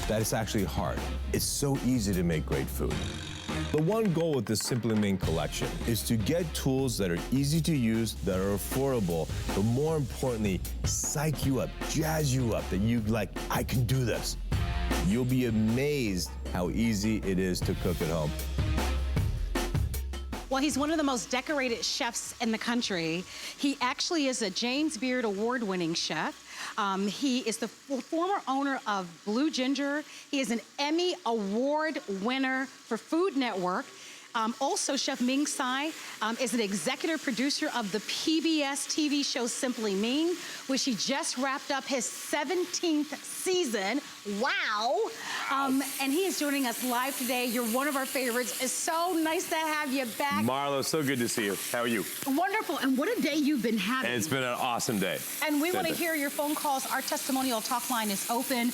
that it's actually hard. It's so easy to make great food. The one goal with the Simply Ming collection is to get tools that are easy to use, that are affordable, but more importantly, psych you up, jazz you up, that you like, I can do this. You'll be amazed how easy it is to cook at home. Well, he's one of the most decorated chefs in the country. He actually is a James Beard award-winning chef. He is the former owner of Blue Ginger. He is an Emmy Award winner for Food Network. Also, Chef Ming Tsai is an executive producer of the PBS TV show Simply Ming, which he just wrapped up his 17th season. Wow. And he is joining us live today. You're one of our favorites. It's so nice to have you back. Marlo, so good to see you. How are you? Wonderful. And what a day you've been having. It's been an awesome day. And we want to hear your phone calls. Our testimonial talk line is open.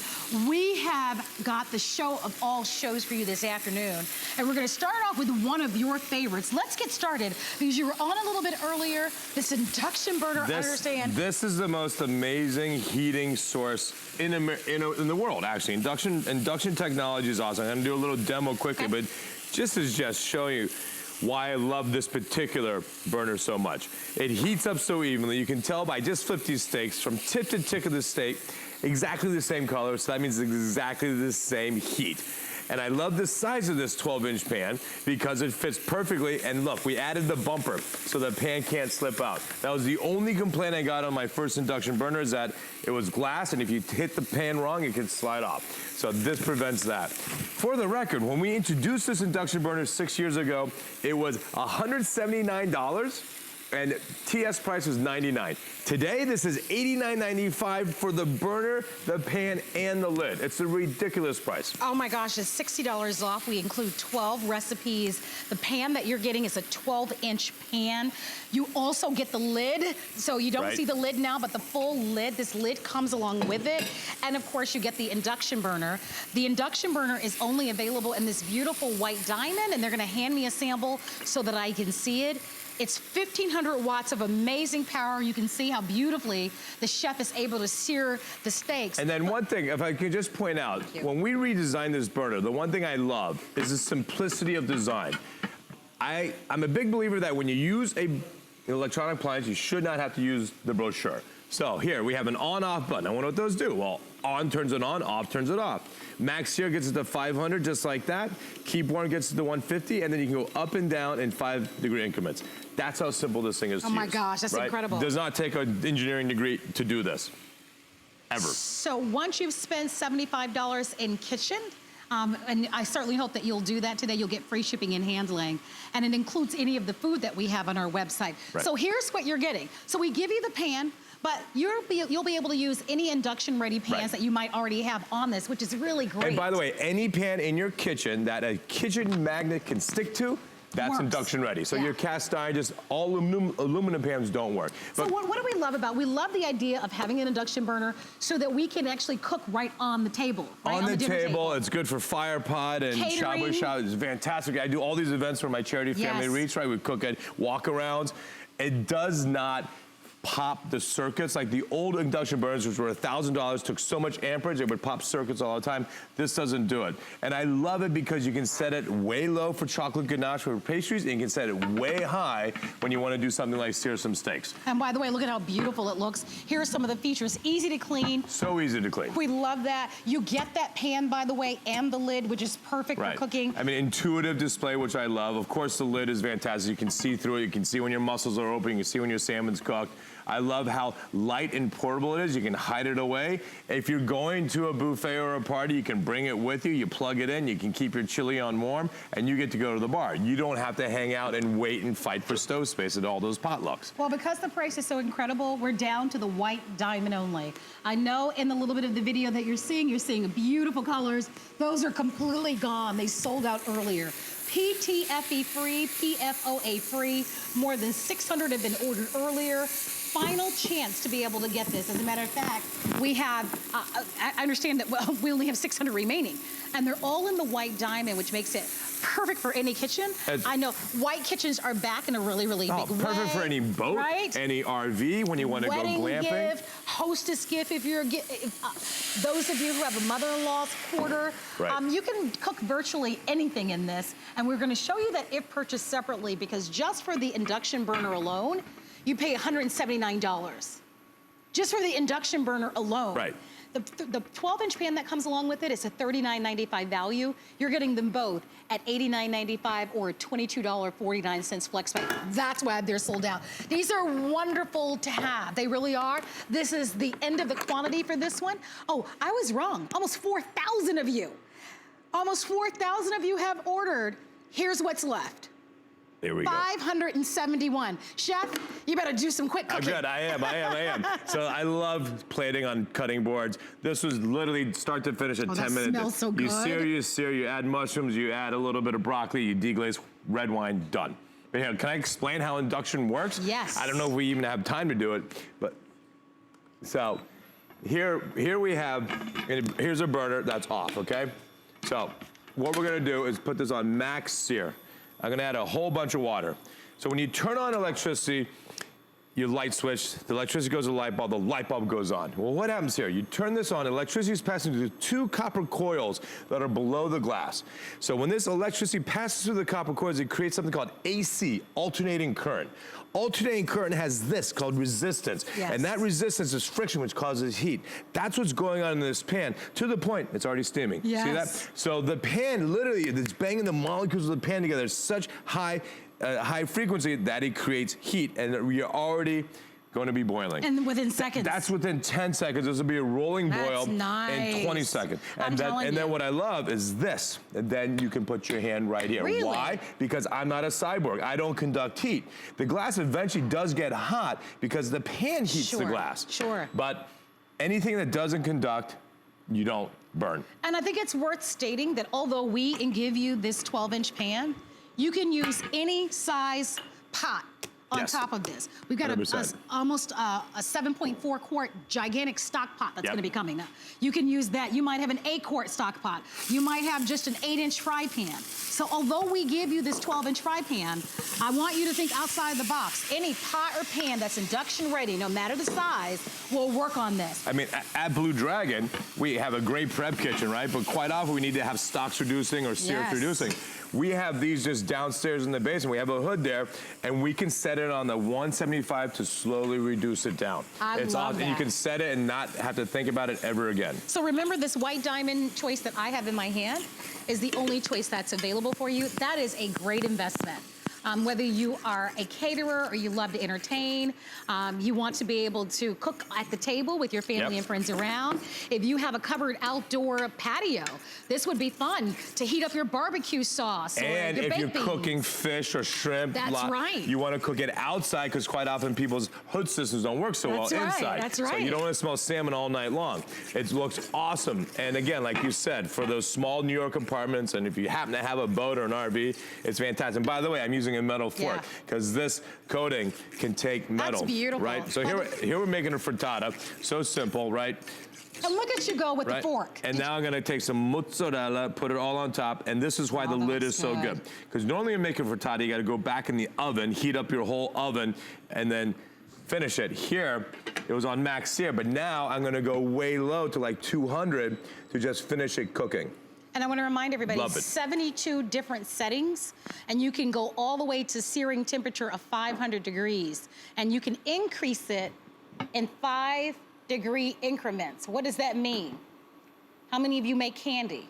We have got the show of all shows for you this afternoon. And we're going to start off with one of your favorites. Let's get started because you were on a little bit earlier. This induction burner, I understand. This is the most amazing heating source in the world, actually. Induction technology is awesome. I'm going to do a little demo quickly, but just show you why I love this particular burner so much. It heats up so evenly. You can tell by just flip these steaks from tip to tip of the steak, exactly the same color, so that means exactly the same heat. And I love the size of this 12-inch pan because it fits perfectly. And look, we added the bumper so the pan can't slip out. That was the only complaint I got on my first induction burner, is that it was glass, and if you hit the pan wrong, it could slide off. So this prevents that. For the record, when we introduced this induction burner 6 years ago, it was $179. and TS price was $99. Today, this is $89.95 for the burner, the pan, and the lid. It's a ridiculous price. Oh my gosh, it's $60 off. We include 12 recipes. The pan that you're getting is a 12-inch pan. You also get the lid, so you don't see the lid now, but the full lid. This lid comes along with it. And of course, you get the induction burner. The induction burner is only available in this beautiful white diamond, and they're gonna hand me a sample so that I can see it. It's 1,500 watts of amazing power. You can see how beautifully the chef is able to sear the steaks. And then one thing, if I could just point out, when we redesigned this burner, the one thing I love is the simplicity of design. I'm a big believer that when you use an electronic appliance, you should not have to use the brochure. So here, we have an on-off button. I wonder what those do. Well, on turns it on, off turns it off. Max here gets it to 500, just like that. Keep warm gets it to 150, and then you can go up and down in 5-degree increments. That's how simple this thing is to use. Oh my gosh, that's incredible. Does not take an engineering degree to do this, ever. So once you've spent $75 in kitchen, and I certainly hope that you'll do that today. You'll get free shipping and handling. And it includes any of the food that we have on our website. Right. So here's what you're getting. So we give you the pan, but you'll be able to use any induction-ready pans that you might already have on this, which is really great. And by the way, any pan in your kitchen that a kitchen magnet can stick to, that's induction ready. So your cast iron, just all aluminum pans don't work. So what do we love about? We love the idea of having an induction burner so that we can actually cook right on the table. Right? On the table. It's good for fire pot and shabu shabu. It's fantastic. I do all these events for my charity Family Reach, right? We cook at walk-arounds. It does not pop the circuits like the old induction burners, which were $1,000, took so much amperage, it would pop circuits all the time. This doesn't do it. And I love it because you can set it way low for chocolate ganache for pastries, and you can set it way high when you want to do something like sear some steaks. And by the way, look at how beautiful it looks. Here are some of the features. Easy to clean. So easy to clean. We love that. You get that pan, by the way, and the lid, which is perfect for cooking. I mean, intuitive display, which I love. Of course, the lid is fantastic. You can see through it. You can see when your mussels are open. You can see when your salmon's cooked. I love how light and portable it is. You can hide it away. If you're going to a buffet or a party, you can bring it with you. You plug it in. You can keep your chili on warm, and you get to go to the bar. You don't have to hang out and wait and fight for stove space at all those potlucks. Well, because the price is so incredible, we're down to the white diamond only. I know in the little bit of the video that you're seeing beautiful colors. Those are completely gone. They sold out earlier. PTFE free, PFOA free. More than 600 have been ordered earlier. final chance to be able to get this. As a matter of fact, we have, I understand that we only have 600 remaining, and they're all in the white diamond, which makes it perfect for any kitchen. I know white kitchens are back in a really, really big way. Perfect for any boat, right? Any RV when you want to go glamping. Wedding gift, hostess gift if you're, those of you who have a mother-in-law's quarter. Right. You can cook virtually anything in this, and we're gonna show you that if purchased separately, because just for the induction burner alone, you pay $179. Just for the induction burner alone. Right. The 12-inch pan that comes along with it is a $39.95 value. You're getting them both at $89.95 or $22.49 flex pay. That's why they're sold out. These are wonderful to have. They really are. This is the end of the quantity for this one. Oh, I was wrong. Almost 4,000 of you. Almost 4,000 of you have ordered. Here's what's left. There we go. 571. Chef, you better do some quick cooking. I'm good, I am. So I love plating on cutting boards. This was literally start to finish at 10 minutes. Smells so good. You sear, you add mushrooms, you add a little bit of broccoli, you deglaze, red wine, done. But here, can I explain how induction works? Yes. I don't know if we even have time to do it, but so here we have, here's a burner that's off, okay? So what we're gonna do is put this on max sear. I'm gonna add a whole bunch of water. So when you turn on electricity, you light switch, the electricity goes to the light bulb goes on. Well, what happens here? You turn this on, electricity is passing through 2 copper coils that are below the glass. So when this electricity passes through the copper coils, it creates something called AC, alternating current. Alternating current has this called resistance. Yes. And that resistance is friction, which causes heat. That's what's going on in this pan, to the point it's already steaming. Yes. See that? So the pan, literally, it's banging the molecules of the pan together. It's such high frequency that it creates heat, and we are already going to be boiling. And within seconds. That's within 10 seconds. This will be a rolling boil in 20 seconds. And then what I love is this. And then you can put your hand right here. Really? Why? Because I'm not a cyborg. I don't conduct heat. The glass eventually does get hot because the pan heats the glass. Sure. But anything that doesn't conduct, you don't burn. And I think it's worth stating that although we give you this 12-inch pan, you can use any size pot on top of this. We've got almost a 7.4 quart gigantic stock pot that's gonna be coming up. You can use that. You might have an 8-quart stock pot. You might have just an 8-inch fry pan. So although we give you this 12-inch fry pan, I want you to think outside the box. Any pot or pan that's induction ready, no matter the size, will work on this. I mean, at Blue Dragon, we have a great prep kitchen, right? But quite often we need to have stocks reducing or sears reducing. We have these just downstairs in the basement. We have a hood there, and we can set it on the 175 to slowly reduce it down. I love that. You can set it and not have to think about it ever again. So remember, this white diamond choice that I have in my hand is the only choice that's available for you. That is a great investment. Whether you are a caterer or you love to entertain, you want to be able to cook at the table with your family and friends around. If you have a covered outdoor patio, this would be fun to heat up your barbecue sauce or and your if baked you're beans. cooking fish or shrimp, you want to cook it outside because quite often people's hood systems don't work so well inside. That's right. So you don't want to smell salmon all night long. It looks awesome. And again, like you said, for those small New York apartments, and if you happen to have a boat or an RV, it's fantastic. And by the way, I'm using a metal fork because this coating can take metal. That's beautiful. Right? So here we're making a frittata. So simple, right? And look at you go with the fork. And now I'm gonna take some mozzarella, put it all on top, and this is why the lid is so good. Because normally you make a frittata, you gotta go back in the oven, heat up your whole oven, and then finish it. Here, it was on max sear, but now I'm gonna go way low to like 200 to just finish it cooking. And I want to remind everybody, 72 different settings, and you can go all the way to searing temperature of 500 degrees. And you can increase it in 5-degree increments. What does that mean? How many of you make candy?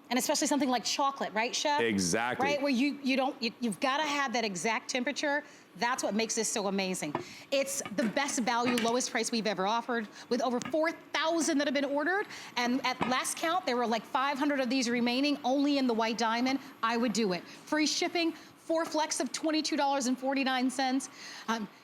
And especially something like chocolate, right, Chef? Exactly. Right, where you've got to have that exact temperature. That's what makes this so amazing. It's the best value, lowest price we've ever offered, with over 4,000 that have been ordered. And at last count, there were like 500 of these remaining, only in the white diamond. I would do it. Free shipping, 4 flecks of $22.49.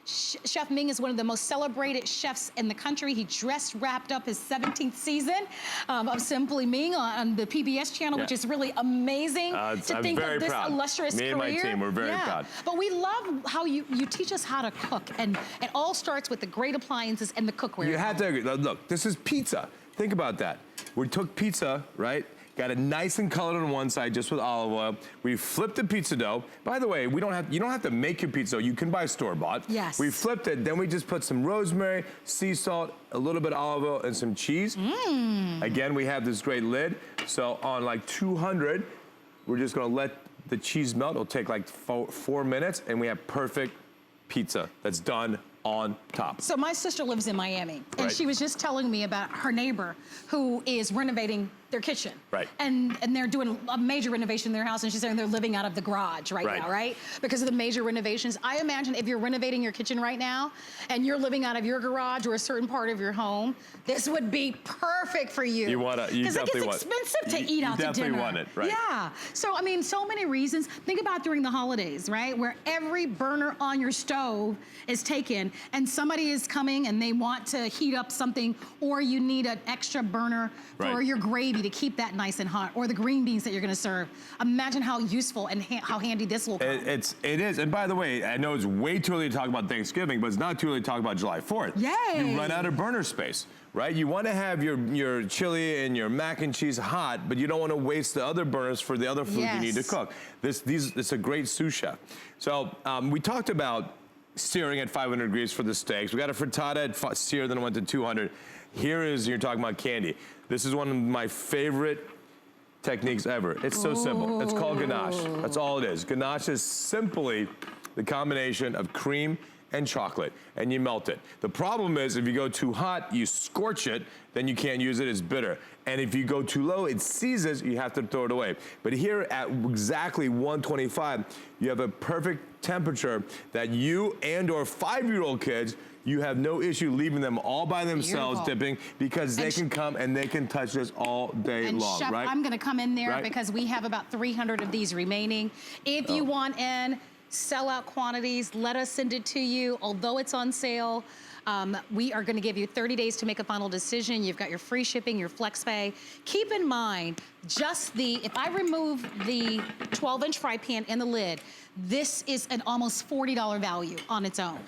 Chef Ming is one of the most celebrated chefs in the country. He just wrapped up his 17th season of Simply Ming on the PBS channel, which is really amazing to think of this illustrious career. Me and my team, we're very proud. But we love how you teach us how to cook, and it all starts with the great appliances and the cookware. You have to agree. Look, this is pizza. Think about that. We took pizza, right? Got it nice and colored on one side just with olive oil. We flipped the pizza dough. By the way, you don't have to make your pizza dough. You can buy store-bought. Yes. We flipped it, then we just put some rosemary, sea salt, a little bit of olive oil, and some cheese. Again, we have this great lid. So on like 200, we're just gonna let the cheese melt. It'll take like 4 minutes, and we have perfect pizza that's done on top. So my sister lives in Miami, and she was just telling me about her neighbor who is renovating their kitchen. Right. And they're doing a major renovation in their house, and she's saying they're living out of the garage right now, right? Because of the major renovations. I imagine if you're renovating your kitchen right now, and you're living out of your garage or a certain part of your home, this would be perfect for you. You definitely want it. Because it gets expensive to eat out to dinner. You definitely want it, right? Yeah. So, I mean, so many reasons. Think about during the holidays, right? Where every burner on your stove is taken, and somebody is coming and they want to heat up something, or you need an extra burner for your gravy to keep that nice and hot, or the green beans that you're gonna serve. Imagine how useful and how handy this will come. It is, and by the way, I know it's way too early to talk about Thanksgiving, but it's not too early to talk about July 4th. Yay! You run out of burner space, right? You wanna have your chili and your mac and cheese hot, but you don't wanna waste the other burners for the other food you need to cook. It's a great sous chef. So we talked about searing at 500 degrees for the steaks. We got a frittata at sear, then it went to 200. Here is, you're talking about candy. This is one of my favorite techniques ever. It's so simple. It's called ganache. That's all it is. Ganache is simply the combination of cream and chocolate, and you melt it. The problem is if you go too hot, you scorch it, then you can't use it, it's bitter. And if you go too low, it seizes, you have to throw it away. But here at exactly 125, you have a perfect temperature that you and or 5-year-old kids, you have no issue leaving them all by themselves dipping, because they can come and they can touch this all day long, Chef, right? I'm gonna come in there because we have about 300 of these remaining. If you want in sellout quantities, let us send it to you. Although it's on sale, we are gonna give you 30 days to make a final decision. You've got your free shipping, your flex pay. Keep in mind, if I remove the 12-inch fry pan and the lid, this is an almost $40 value on its own.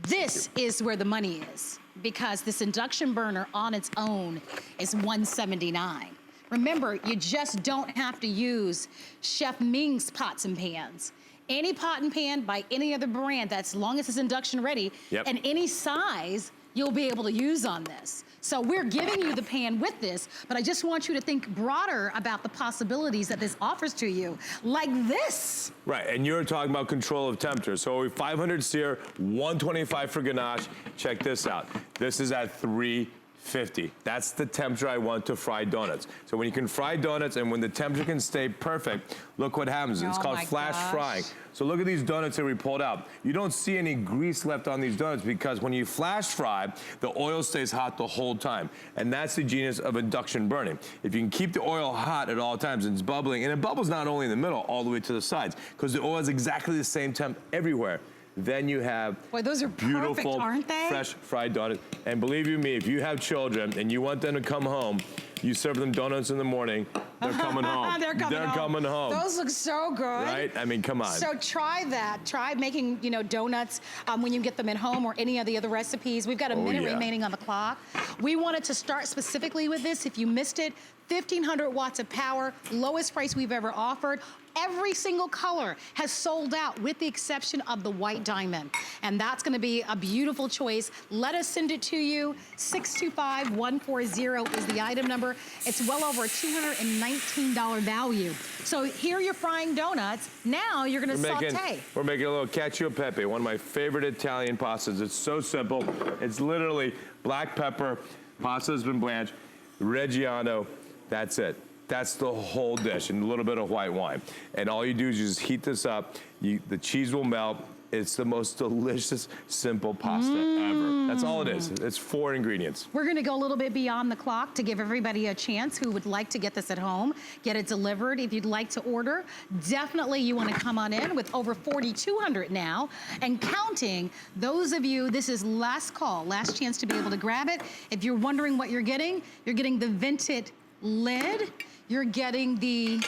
This is where the money is, because this induction burner on its own is $179. Remember, you just don't have to use Chef Ming's pots and pans. Any pot and pan by any other brand, that's long as it's induction ready, and any size, you'll be able to use on this. So we're giving you the pan with this, but I just want you to think broader about the possibilities that this offers to you, like this. Right, and you're talking about control of temperature. So 500 sear, 125 for ganache. Check this out. This is at 350. That's the temperature I want to fry donuts. So when you can fry donuts and when the temperature can stay perfect, look what happens. It's called flash frying. So look at these donuts that we pulled out. You don't see any grease left on these donuts, because when you flash fry, the oil stays hot the whole time. And that's the genius of induction burning. If you can keep the oil hot at all times, and it's bubbling, and it bubbles not only in the middle, all the way to the sides, because the oil is exactly the same temp everywhere. Then you have those are beautiful, perfect, aren't they? fresh fried donuts. And believe you me, if you have children and you want them to come home, you serve them donuts in the morning, they're coming home. They're coming home. Those look so good. Right? I mean, come on. So try that. Try making, donuts when you get them at home, or any of the other recipes. We've got a minute remaining on the clock. We wanted to start specifically with this. If you missed it, 1,500 watts of power, lowest price we've ever offered. Every single color has sold out, with the exception of the white diamond. And that's gonna be a beautiful choice. Let us send it to you. 625-140 is the item number. It's well over a $219 value. So here you're frying donuts. Now you're gonna saute. We're making a little cacio e pepe, one of my favorite Italian pastas. It's so simple. It's literally black pepper, pasta has been blanched, Reggiano, that's it. That's the whole dish, and a little bit of white wine. And all you do is you just heat this up. The cheese will melt. It's the most delicious, simple pasta ever. That's all it is. It's 4 ingredients. We're gonna go a little bit beyond the clock to give everybody a chance who would like to get this at home, get it delivered. If you'd like to order, definitely you wanna come on in with over 4,200 now and counting. Those of you, this is last call, last chance to be able to grab it. If you're wondering what you're getting the vented lid, you're getting the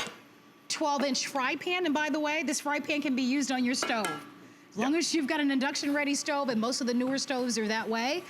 12-inch fry pan, and by the way, this fry pan can be used on your stove. As long as you've got an induction-ready stove, and most of the newer stoves are that way,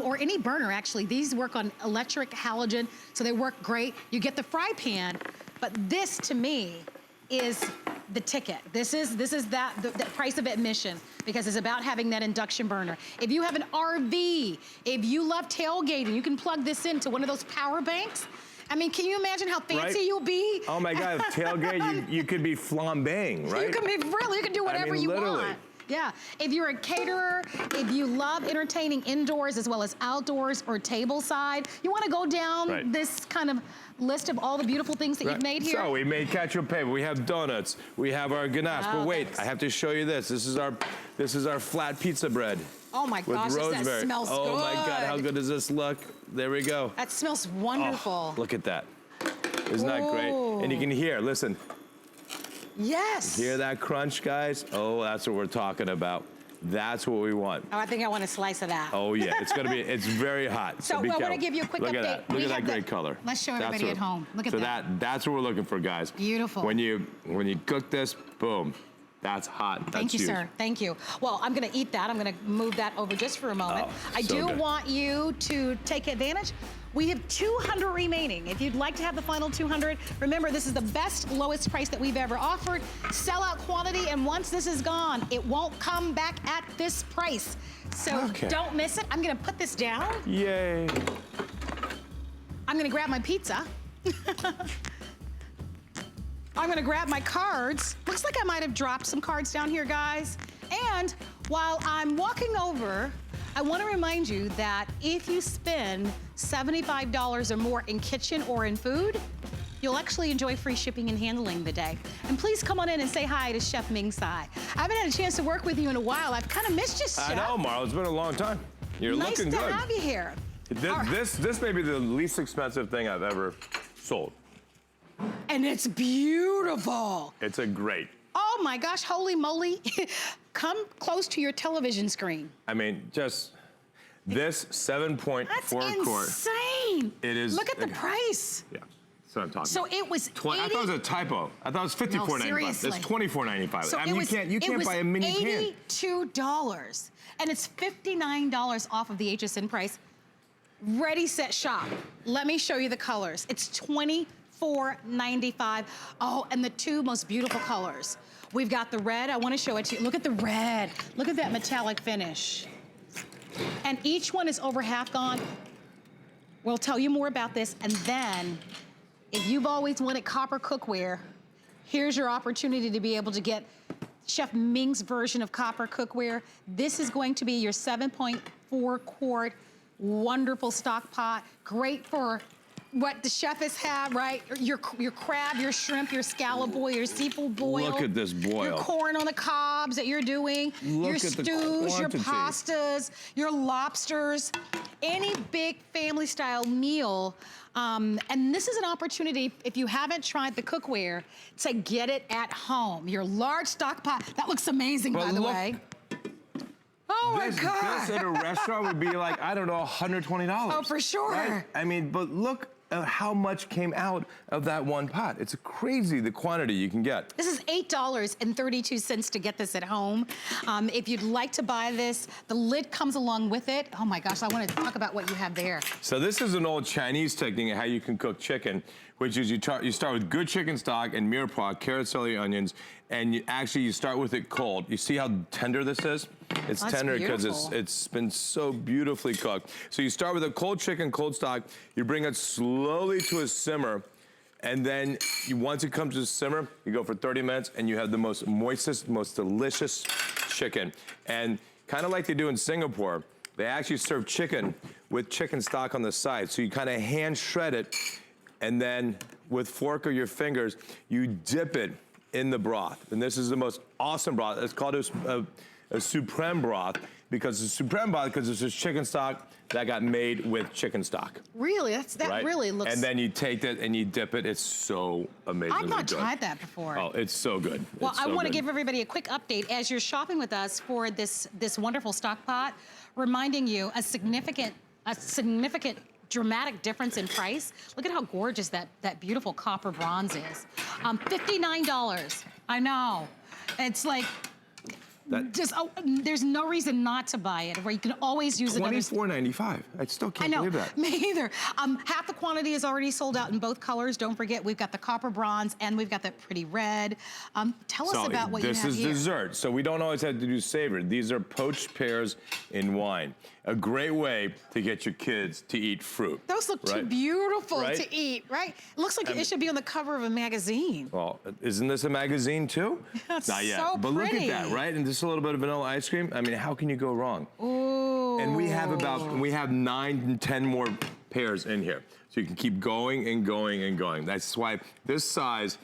or any burner, actually. These work on electric halogen, so they work great. You get the fry pan, but this, to me, is the ticket. This is the price of admission, because it's about having that induction burner. If you have an RV, if you love tailgating, you can plug this into one of those power banks. I mean, can you imagine how fancy you'll be? Oh my God, tailgate, you could be flambeing, right? You can be really, you can do whatever you want. Yeah, if you're a caterer, if you love entertaining indoors as well as outdoors or table side, you wanna go down this kind of list of all the beautiful things that you've made here? So we made ketchup paper, we have donuts, we have our ganache, but wait, I have to show you this. This is our flat pizza bread. Oh my gosh, that smells good. Oh my God, how good does this look? There we go. That smells wonderful. Oh, look at that. Isn't that great? And you can hear, listen. Yes. Hear that crunch, guys? Oh, that's what we're talking about. That's what we want. Oh, I think I want a slice of that. Oh yeah, it's very hot. So be I careful. want to give you a quick Look update. At that. Look at that great color. Let's show everybody at home. Look at that. So that's what we're looking for, guys. Beautiful. When you cook this, boom. That's hot. Thank you, sir. Thank you. Well, I'm going to eat that. I'm going to move that over just for a moment. I do want you to take advantage. We have 200 remaining. If you'd like to have the final 200, remember this is the best, lowest price that we've ever offered. Sellout quantity, and once this is gone, it won't come back at this price. So don't miss it. I'm going to put this down. Yay. I'm going to grab my pizza. I'm gonna grab my cards. Looks like I might have dropped some cards down here, guys. And while I'm walking over, I wanna remind you that if you spend $75 or more in kitchen or in food, you'll actually enjoy free shipping and handling the day. And please come on in and say hi to Chef Ming Tsai. I haven't had a chance to work with you in a while. I've kind of missed you, Chef. I know, Marla, it's been a long time. You're looking good. Nice to have you here. This may be the least expensive thing I've ever sold. And it's beautiful. It's a great. Oh my gosh, holy moly. Come close to your television screen. I mean, just this 7.4 quart. That's insane. It is. Look at the price. Yeah, that's what I'm talking so about. It was 80, I thought it was a typo. I thought it was $54.95. Seriously. It's $24.95. So I mean, you can't buy a mini pan. $82, and it's $59 off of the HSN price. Ready, set, shop. Let me show you the colors. It's $24.95. Oh, and the two most beautiful colors. We've got the red. I want to show it to you. Look at the red. Look at that metallic finish. And each one is over half gone. We'll tell you more about this. And then, if you've always wanted copper cookware, here's your opportunity to be able to get Chef Ming's version of copper cookware. This is going to be your 7.4 quart wonderful stock pot. Great for what the chef has had, right? Your crab, your shrimp, your scallop boil, your seafood boil. Look at this boil. Your corn on the cobs that you're doing. Your stews, your pastas, your lobsters. Any big family style meal. And this is an opportunity, if you haven't tried the cookware, to get it at home. Your large stock pot. That looks amazing, by the way. Oh my God. This at a restaurant would be like, I don't know, $120. Oh, for sure. Right? I mean, but look at how much came out of that one pot. It's crazy the quantity you can get. This is $8.32 to get this at home. If you'd like to buy this, the lid comes along with it. Oh my gosh, I want to talk about what you have there. So this is an old Chinese technique of how you can cook chicken, which is you start with good chicken stock and mirepoix, carrot, celery, onions, and you start with it cold. You see how tender this is? It's tender because it's been so beautifully cooked. So you start with a cold chicken, cold stock, you bring it slowly to a simmer, and then once it comes to a simmer, you go for 30 minutes and you have the most moistest, most delicious chicken. And kind of like they do in Singapore, they actually serve chicken with chicken stock on the side. So you kind of hand shred it, and then with fork or your fingers, you dip it in the broth. And this is the most awesome broth. It's called a a supreme broth because it's supreme broth because it's just chicken stock that got made with chicken stock. Really? That right? really looks... And then you take it and you dip it. It's so amazingly good. I've not tried that before. Oh, it's so good. Well, it's I so want to good. give everybody a quick update as you're shopping with us for this wonderful stock pot, reminding you a significant dramatic difference in price. Look at how gorgeous that beautiful copper bronze is. $59. I know. It's like there's no reason not to buy it, where you can always use it. $24.95. I still can't believe that. Me either. Half the quantity is already sold out in both colors. Don't forget, we've got the copper bronze and we've got that pretty red. Tell us about what you have here. This is dessert, so we don't always have to do savory. These are poached pears in wine. A great way to get your kids to eat fruit. Those look too beautiful to eat, right? It looks like it should be on the cover of a magazine. Well, isn't this a magazine too? That's Not yet. so But look pretty. at that, right? And just a little bit of vanilla ice cream. I mean, how can you go wrong? Ooh. And we have 9 and 10 more pears in here. So you can keep going and going and going. That's why this size,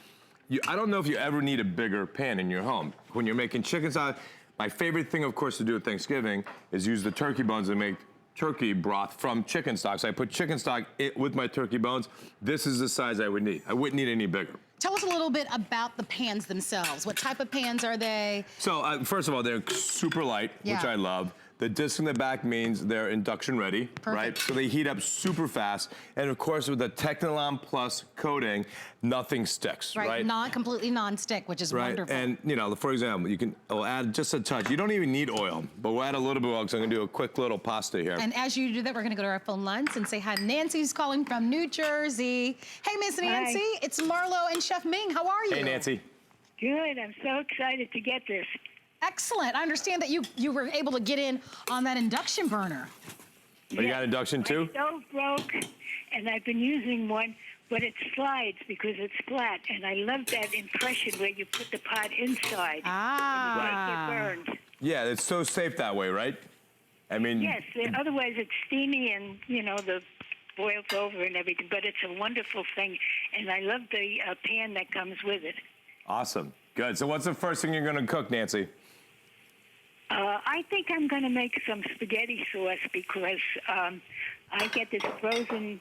I don't know if you ever need a bigger pan in your home. When you're making chicken salad, my favorite thing, of course, to do at Thanksgiving is use the turkey bones and make turkey broth from chicken stock. So I put chicken stock with my turkey bones. This is the size I would need. I wouldn't need any bigger. Tell us a little bit about the pans themselves. What type of pans are they? So first of all, they're super light, which I love. The disc in the back means they're induction ready, right? So they heat up super fast. And of course, with the Technilon Plus coating, nothing sticks, right? Completely non-stick, which is wonderful. And you know, for example, we'll add just a touch. You don't even need oil, but we'll add a little bit of oil because I'm gonna do a quick little pasta here. And as you do that, we're gonna go to our phone lines and say hi. Nancy's calling from New Jersey. Hey, Miss Nancy, it's Marlo and Chef Ming. How are you? Hey, Nancy. Good. I'm so excited to get this. Excellent. I understand that you were able to get in on that induction burner. Oh, you got induction too? My stove broke, and I've been using one, but it slides because it's flat. And I love that impression where you put the pot inside. And you don't get burned. Yeah, it's so safe that way, right? I mean... Yes, otherwise it's steamy and, you know, the boils over and everything. But it's a wonderful thing, and I love the pan that comes with it. Awesome. Good. So what's the first thing you're going to cook, Nancy? I think I'm going to make some spaghetti sauce because I get this frozen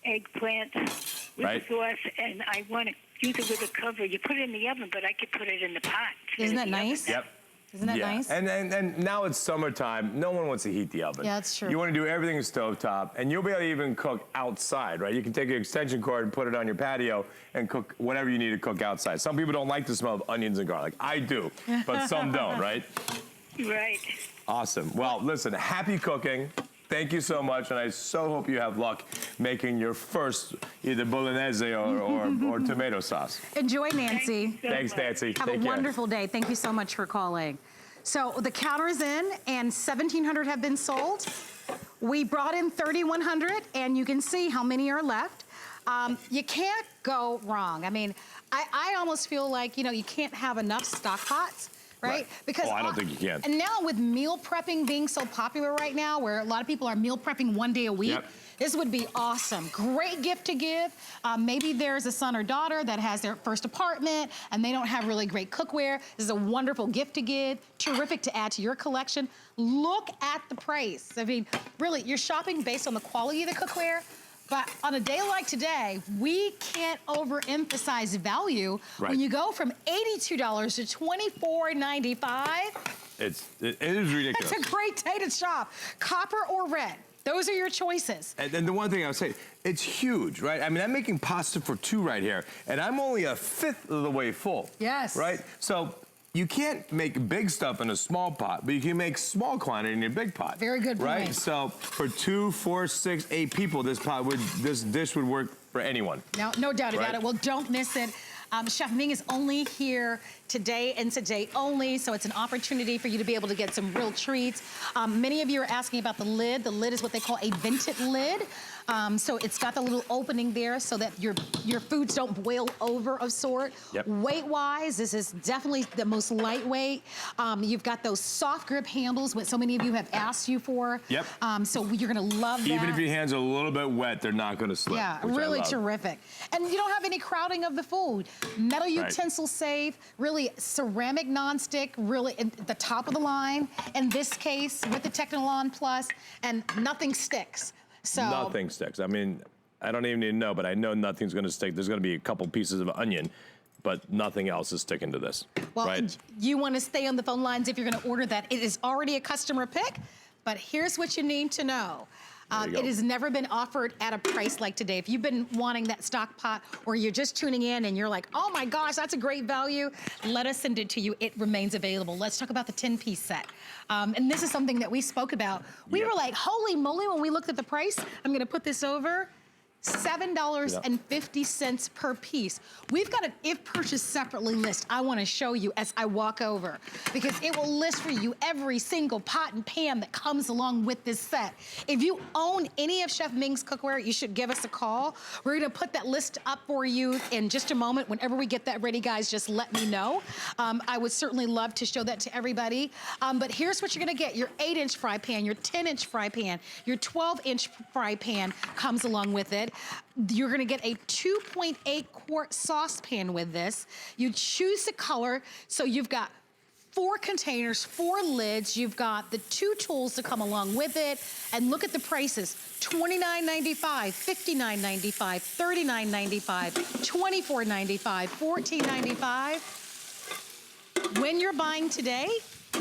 eggplant with the sauce, and I want to use it with a cover. You put it in the oven, but I could put it in the pot. Isn't that nice? Yep. Isn't that nice? And now it's summertime. No one wants to heat the oven. Yeah, that's true. You want to do everything stovetop, and you'll be able to even cook outside, right? You can take your extension cord and put it on your patio and cook whatever you need to cook outside. Some people don't like the smell of onions and garlic. I do, but some don't, right? Right. Awesome. Well, listen, happy cooking. Thank you so much, and I so hope you have luck making your first either bolognese or tomato sauce. Enjoy, Nancy. Thanks, Nancy. Have a wonderful day. Thank you so much for calling. So the counter is in, and 1,700 have been sold. We brought in 3,100, and you can see how many are left. You can't go wrong. I mean, I almost feel like, you know, you can't have enough stock pots. Right? Because I don't think you can. And now with meal prepping being so popular right now, where a lot of people are meal prepping one day a week, this would be awesome. Great gift to give. Maybe there's a son or daughter that has their first apartment and they don't have really great cookware. This is a wonderful gift to give. Terrific to add to your collection. Look at the price. I mean, really, you're shopping based on the quality of the cookware. But on a day like today, we can't overemphasize value when you go from $82 to $24.95. It is ridiculous. It's a great day to shop. Copper or red. Those are your choices. And then the one thing I would say, it's huge, right? I mean, I'm making pasta for 2 right here, and I'm only 1/5 of the way full. Yes. Right? So you can't make big stuff in a small pot, but you can make small quantity in a big pot. Very good point. Right? So for 2, 4, 6, 8 people, this dish would work for anyone. No doubt about it. Well, don't miss it. Chef Ming is only here today and today only, so it's an opportunity for you to be able to get some real treats. Many of you are asking about the lid. The lid is what they call a vented lid. So it's got the little opening there so that your foods don't boil over of sort. Yep. Weight-wise, this is definitely the most lightweight. You've got those soft grip handles, what so many of you have asked you for. Yep. So you're gonna love that. Even if your hands are a little bit wet, they're not gonna slip. Yeah, which I really love. terrific. And you don't have any crowding of the food. Metal utensil safe, really ceramic nonstick, really at the top of the line. In this case, with the Technolon Plus, and nothing sticks. So Nothing sticks. I mean, I don't even need to know, but I know nothing's gonna stick. There's gonna be a couple pieces of onion, but nothing else is sticking to this, well, right? you want to stay on the phone lines if you're going to order that. It is already a customer pick, but here's what you need to know. It has never been offered at a price like today. If you've been wanting that stock pot, or you're just tuning in and you're like, oh my gosh, that's a great value, let us send it to you. It remains available. Let's talk about the 10-piece set. And this is something that we spoke about. We were like, holy moly, when we looked at the price. I'm gonna put this over. $7.50 per piece. We've got an if purchased separately list I want to show you as I walk over, because it will list for you every single pot and pan that comes along with this set. If you own any of Chef Ming's cookware, you should give us a call. We're going to put that list up for you in just a moment. Whenever we get that ready, guys, just let me know. I would certainly love to show that to everybody. But here's what you're going to get. Your 8-inch fry pan, your 10-inch fry pan, your 12-inch fry pan comes along with it. You're gonna get a 2.8 quart saucepan with this. You choose the color, so you've got 4 containers, 4 lids. You've got the 2 tools to come along with it. And look at the prices, $29.95, $59.95, $39.95, $24.95, $14.95. When you're buying today,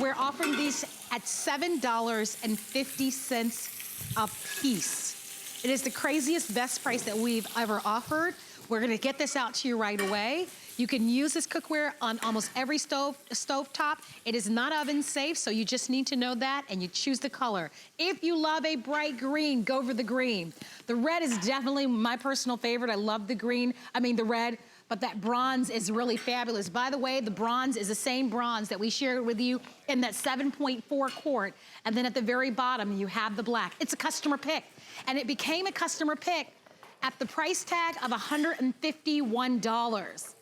we're offering these at $7.50 a piece. It is the craziest, best price that we've ever offered. We're gonna get this out to you right away. You can use this cookware on almost every stovetop. It is not oven safe, so you just need to know that, and you choose the color. If you love a bright green, go for the green. The red is definitely my personal favorite. I love the green, the red, but that bronze is really fabulous. By the way, the bronze is the same bronze that we shared with you in that 7.4 quart, and then at the very bottom, you have the black. It's a customer pick. And it became a customer pick at the price tag of $151.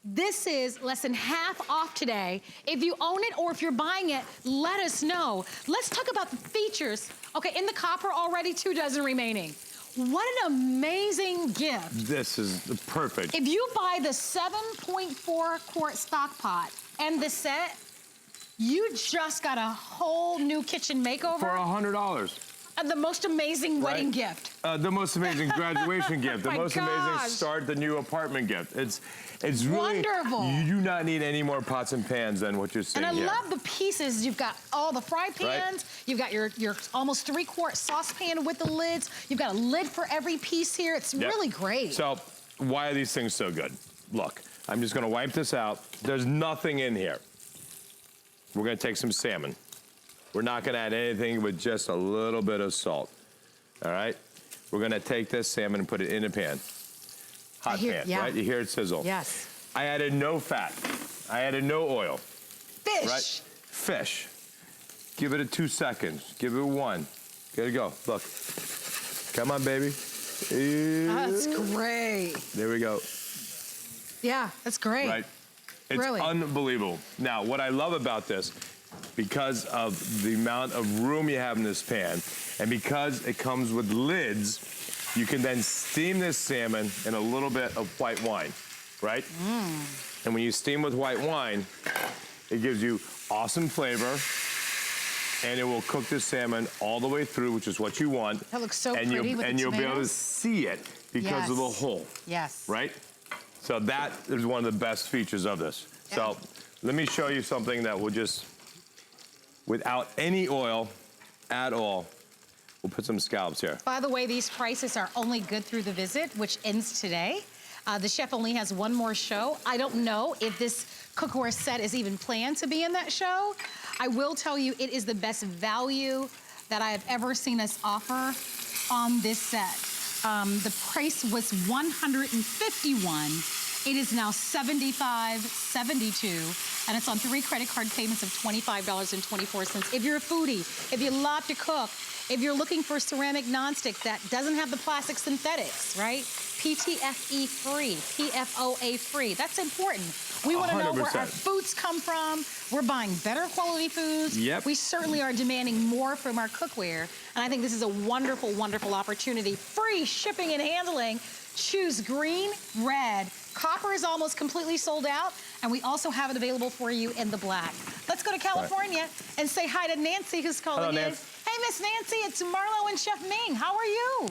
This is less than half off today. If you own it or if you're buying it, let us know. Let's talk about the features. Okay, in the copper already, 2 dozen remaining. What an amazing gift. This is perfect. If you buy the 7.4 quart stock pot and the set, you just got a whole new kitchen makeover. For $100. The most amazing wedding gift. The most amazing graduation gift. The most amazing start the new apartment gift. It's really wonderful. You do not need any more pots and pans than what you're seeing And I here. love the pieces. You've got all the fry pans. You've got your almost 3-quart saucepan with the lids. You've got a lid for every piece here. It's really great. So why are these things so good? Look, I'm just gonna wipe this out. There's nothing in here. We're gonna take some salmon. We're not gonna add anything but just a little bit of salt, all right? We're gonna take this salmon and put it in a pan. Hot pan, right? You hear it sizzle. Yes. I added no fat. I added no oil. Fish. Right? Fish. Give it a 2 seconds. Give it 1. There you go, look. Come on, baby. That's great. There we go. Yeah, that's great. Right? It's unbelievable. Now, what I love about this, because of the amount of room you have in this pan, and because it comes with lids, you can then steam this salmon in a little bit of white wine, right? And when you steam with white wine, it gives you awesome flavor, and it will cook the salmon all the way through, which is what you want. That looks so and pretty with the And you'll be able to tomatoes. see it because of the hole. Yes. Right? So that is one of the best features of this. So let me show you something that will just, without any oil at all, we'll put some scallops here. By the way, these prices are only good through the visit, which ends today. The chef only has one more show. I don't know if this cookware set is even planned to be in that show. I will tell you, it is the best value that I have ever seen us offer on this set. The price was $151. It is now $75.72, and it's on 3 credit card payments of $25.24. If you're a foodie, if you love to cook, if you're looking for ceramic nonstick that doesn't have the plastic synthetics, right? PTFE free, PFOA free. That's important. We want to know where our foods come from. We're buying better quality foods. Yep. We certainly are demanding more from our cookware. And I think this is a wonderful, wonderful opportunity. Free shipping and handling. Choose green, red. Copper is almost completely sold out. And we also have it available for you in the black. Let's go to California and say hi to Nancy, who's calling in. Nancy. Hey, Miss Nancy, it's Marlo and Chef Ming. How are you?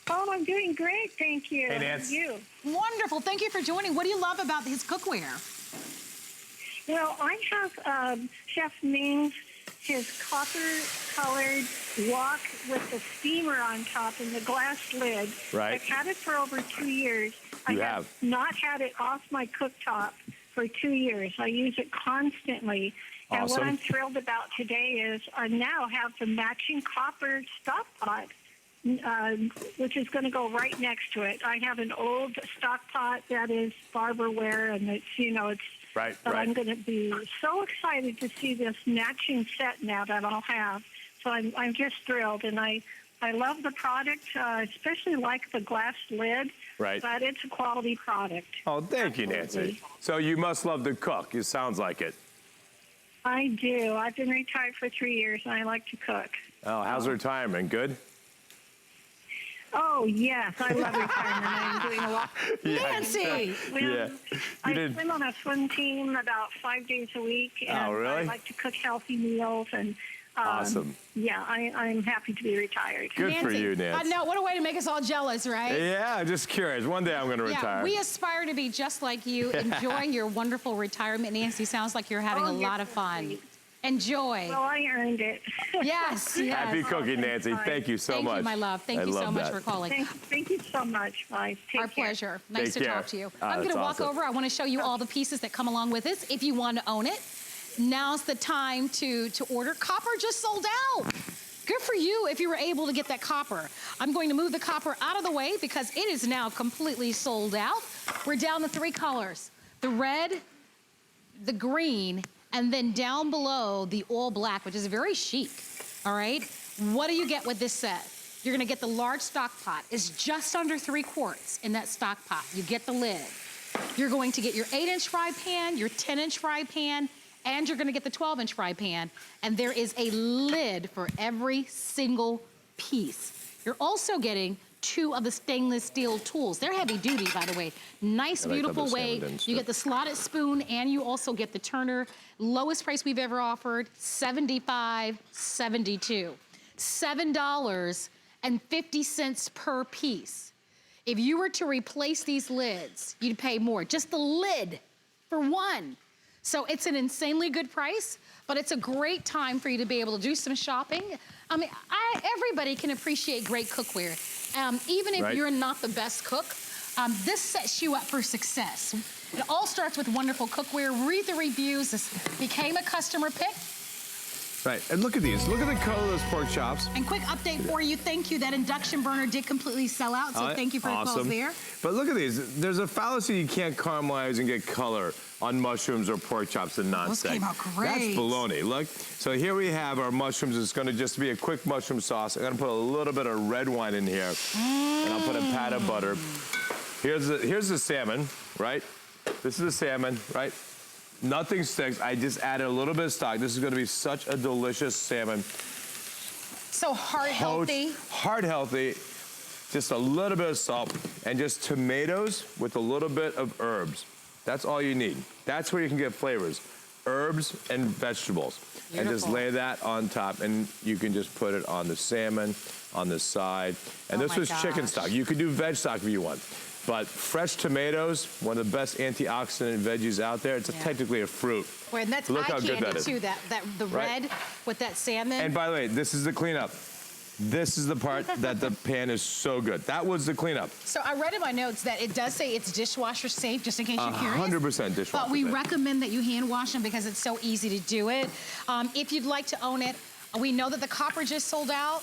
Oh, I'm doing great, thank you. Hey, Nancy. How are you? Wonderful. Thank you for joining. What do you love about his cookware? Well, I have Chef Ming's, his copper-colored wok with the steamer on top and the glass lid. Right. I've had it for over 2 years. You I have not had it off my cooktop for 2 years. I use it constantly. And what I'm thrilled about today is I now have the matching copper stock pot, which is going to go right next to it. I have an old stock pot that is barberware, and it's, it's right. I'm going to be so excited to see this matching set now that I'll have. So I'm just thrilled, and I love the product, especially like the glass lid. Right. But it's a quality product. Oh, thank you, Nancy. So you must love to cook. It sounds like it. I do. I've been retired for 3 years, and I like to cook. Oh, how's retirement? Good? Oh, yes. I love retirement. I'm doing a lot. Nancy! I swim on a swim team about 5 days a week, and really? I like to cook healthy meals. And awesome. Yeah, I'm happy to be retired. Good for you, Nancy. No, what a way to make us all jealous, right? Yeah, I'm just curious. One day I'm going to retire. We aspire to be just like you, enjoying your wonderful retirement. Nancy, sounds like you're having a lot of fun. Great. Enjoy. Well, I earned it. Yes. Happy cooking, Nancy. Thank you so much. Thank you, my love. Thank you so much for calling. Thank you so much, Mike. Our pleasure. Nice to talk to you. I'm going to walk awesome. over. I want to show you all the pieces that come along with this. If you want to own it, now's the time to order. Copper just sold out. Good for you if you were able to get that copper. I'm going to move the copper out of the way because it is now completely sold out. We're down to 3 colors. The red, the green, and then down below, the all black, which is very chic, all right? What do you get with this set? You're gonna get the large stock pot. It's just under 3 quarts in that stock pot. You get the lid. You're going to get your 8-inch fry pan, your 10-inch fry pan, and you're gonna get the 12-inch fry pan. And there is a lid for every single piece. You're also getting 2 of the stainless steel tools. They're heavy duty, by the way. Nice, beautiful way. You get the slotted spoon and you also get the turner. Lowest price we've ever offered, $75.72. $7.50 per piece. If you were to replace these lids, you'd pay more. Just the lid for one. So it's an insanely good price, but it's a great time for you to be able to do some shopping. I mean, everybody can appreciate great cookware. Even if you're not the best cook, this sets you up for success. It all starts with wonderful cookware. Read the reviews. This became a customer pick. Right, and look at these. Look at the color of those pork chops. And quick update for you. Thank you. That induction burner did completely sell out, so thank you for the calls there. But look at these. There's a fallacy you can't caramelize and get color on mushrooms or pork chops and nonstick. Those came out great. That's baloney. Look, so here we have our mushrooms. It's going to just be a quick mushroom sauce. I'm going to put a little bit of red wine in here, and I'll put a pat of butter. Here's the salmon, right? This is the salmon, right? Nothing sticks. I just added a little bit of stock. This is going to be such a delicious salmon. So heart healthy. Heart healthy. Just a little bit of salt and just tomatoes with a little bit of herbs. That's all you need. That's where you can get flavors. Herbs and vegetables. Beautiful. And just lay that on top, and you can just put it on the salmon, on the side. And this was chicken stock. You could do veg stock if you want. But fresh tomatoes, one of the best antioxidant veggies out there. It's technically a fruit. Well, and that's Look how eye good candy that is. too, the red with that salmon. And by the way, this is the cleanup. This is the part that the pan is so good. That was the cleanup. So I read in my notes that it does say it's dishwasher safe, just in case you're curious. 100% dishwasher But we safe. recommend that you hand wash them because it's so easy to do it. If you'd like to own it, we know that the copper just sold out.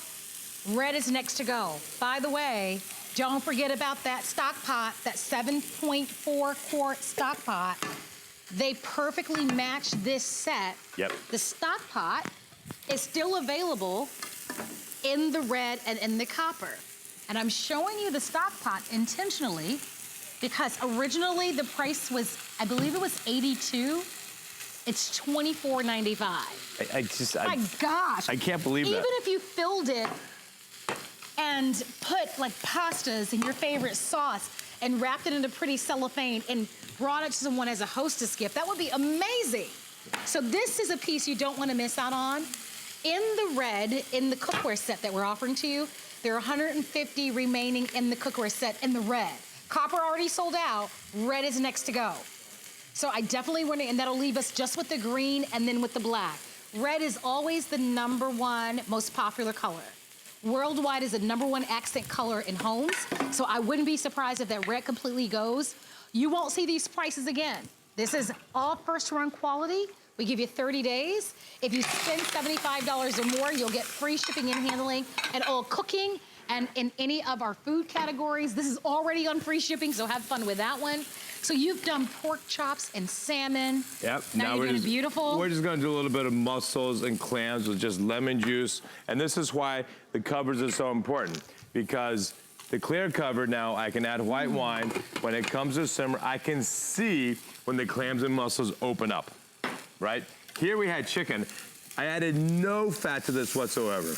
Red is next to go. By the way, Don't forget about that stock pot, that 7.4 quart stock pot. They perfectly match this set. Yep. The stock pot is still available in the red and in the copper. And I'm showing you the stock pot intentionally because originally the price was, I believe it was 82. It's $24.95. My gosh. I can't believe that. Even if you filled it and put like pastas and your favorite sauce and wrapped it in a pretty cellophane and brought it to someone as a hostess gift, that would be amazing. So this is a piece you don't want to miss out on. In the red, in the cookware set that we're offering to you, there are 150 remaining in the cookware set in the red. Copper already sold out, red is next to go. So I definitely want to, and that'll leave us just with the green and then with the black. Red is always the #1 most popular color. Worldwide is the #1 accent color in homes. So I wouldn't be surprised if that red completely goes. You won't see these prices again. This is all first run quality. We give you 30 days. If you spend $75 or more, you'll get free shipping and handling and all cooking. And in any of our food categories, this is already on free shipping, so have fun with that one. So you've done pork chops and salmon. Yep. Now you're doing beautiful. We're just gonna do a little bit of mussels and clams with just lemon juice. And this is why the covers are so important, because the clear cover now, I can add white wine. When it comes to simmer, I can see when the clams and mussels open up, right? Here we had chicken. I added no fat to this whatsoever.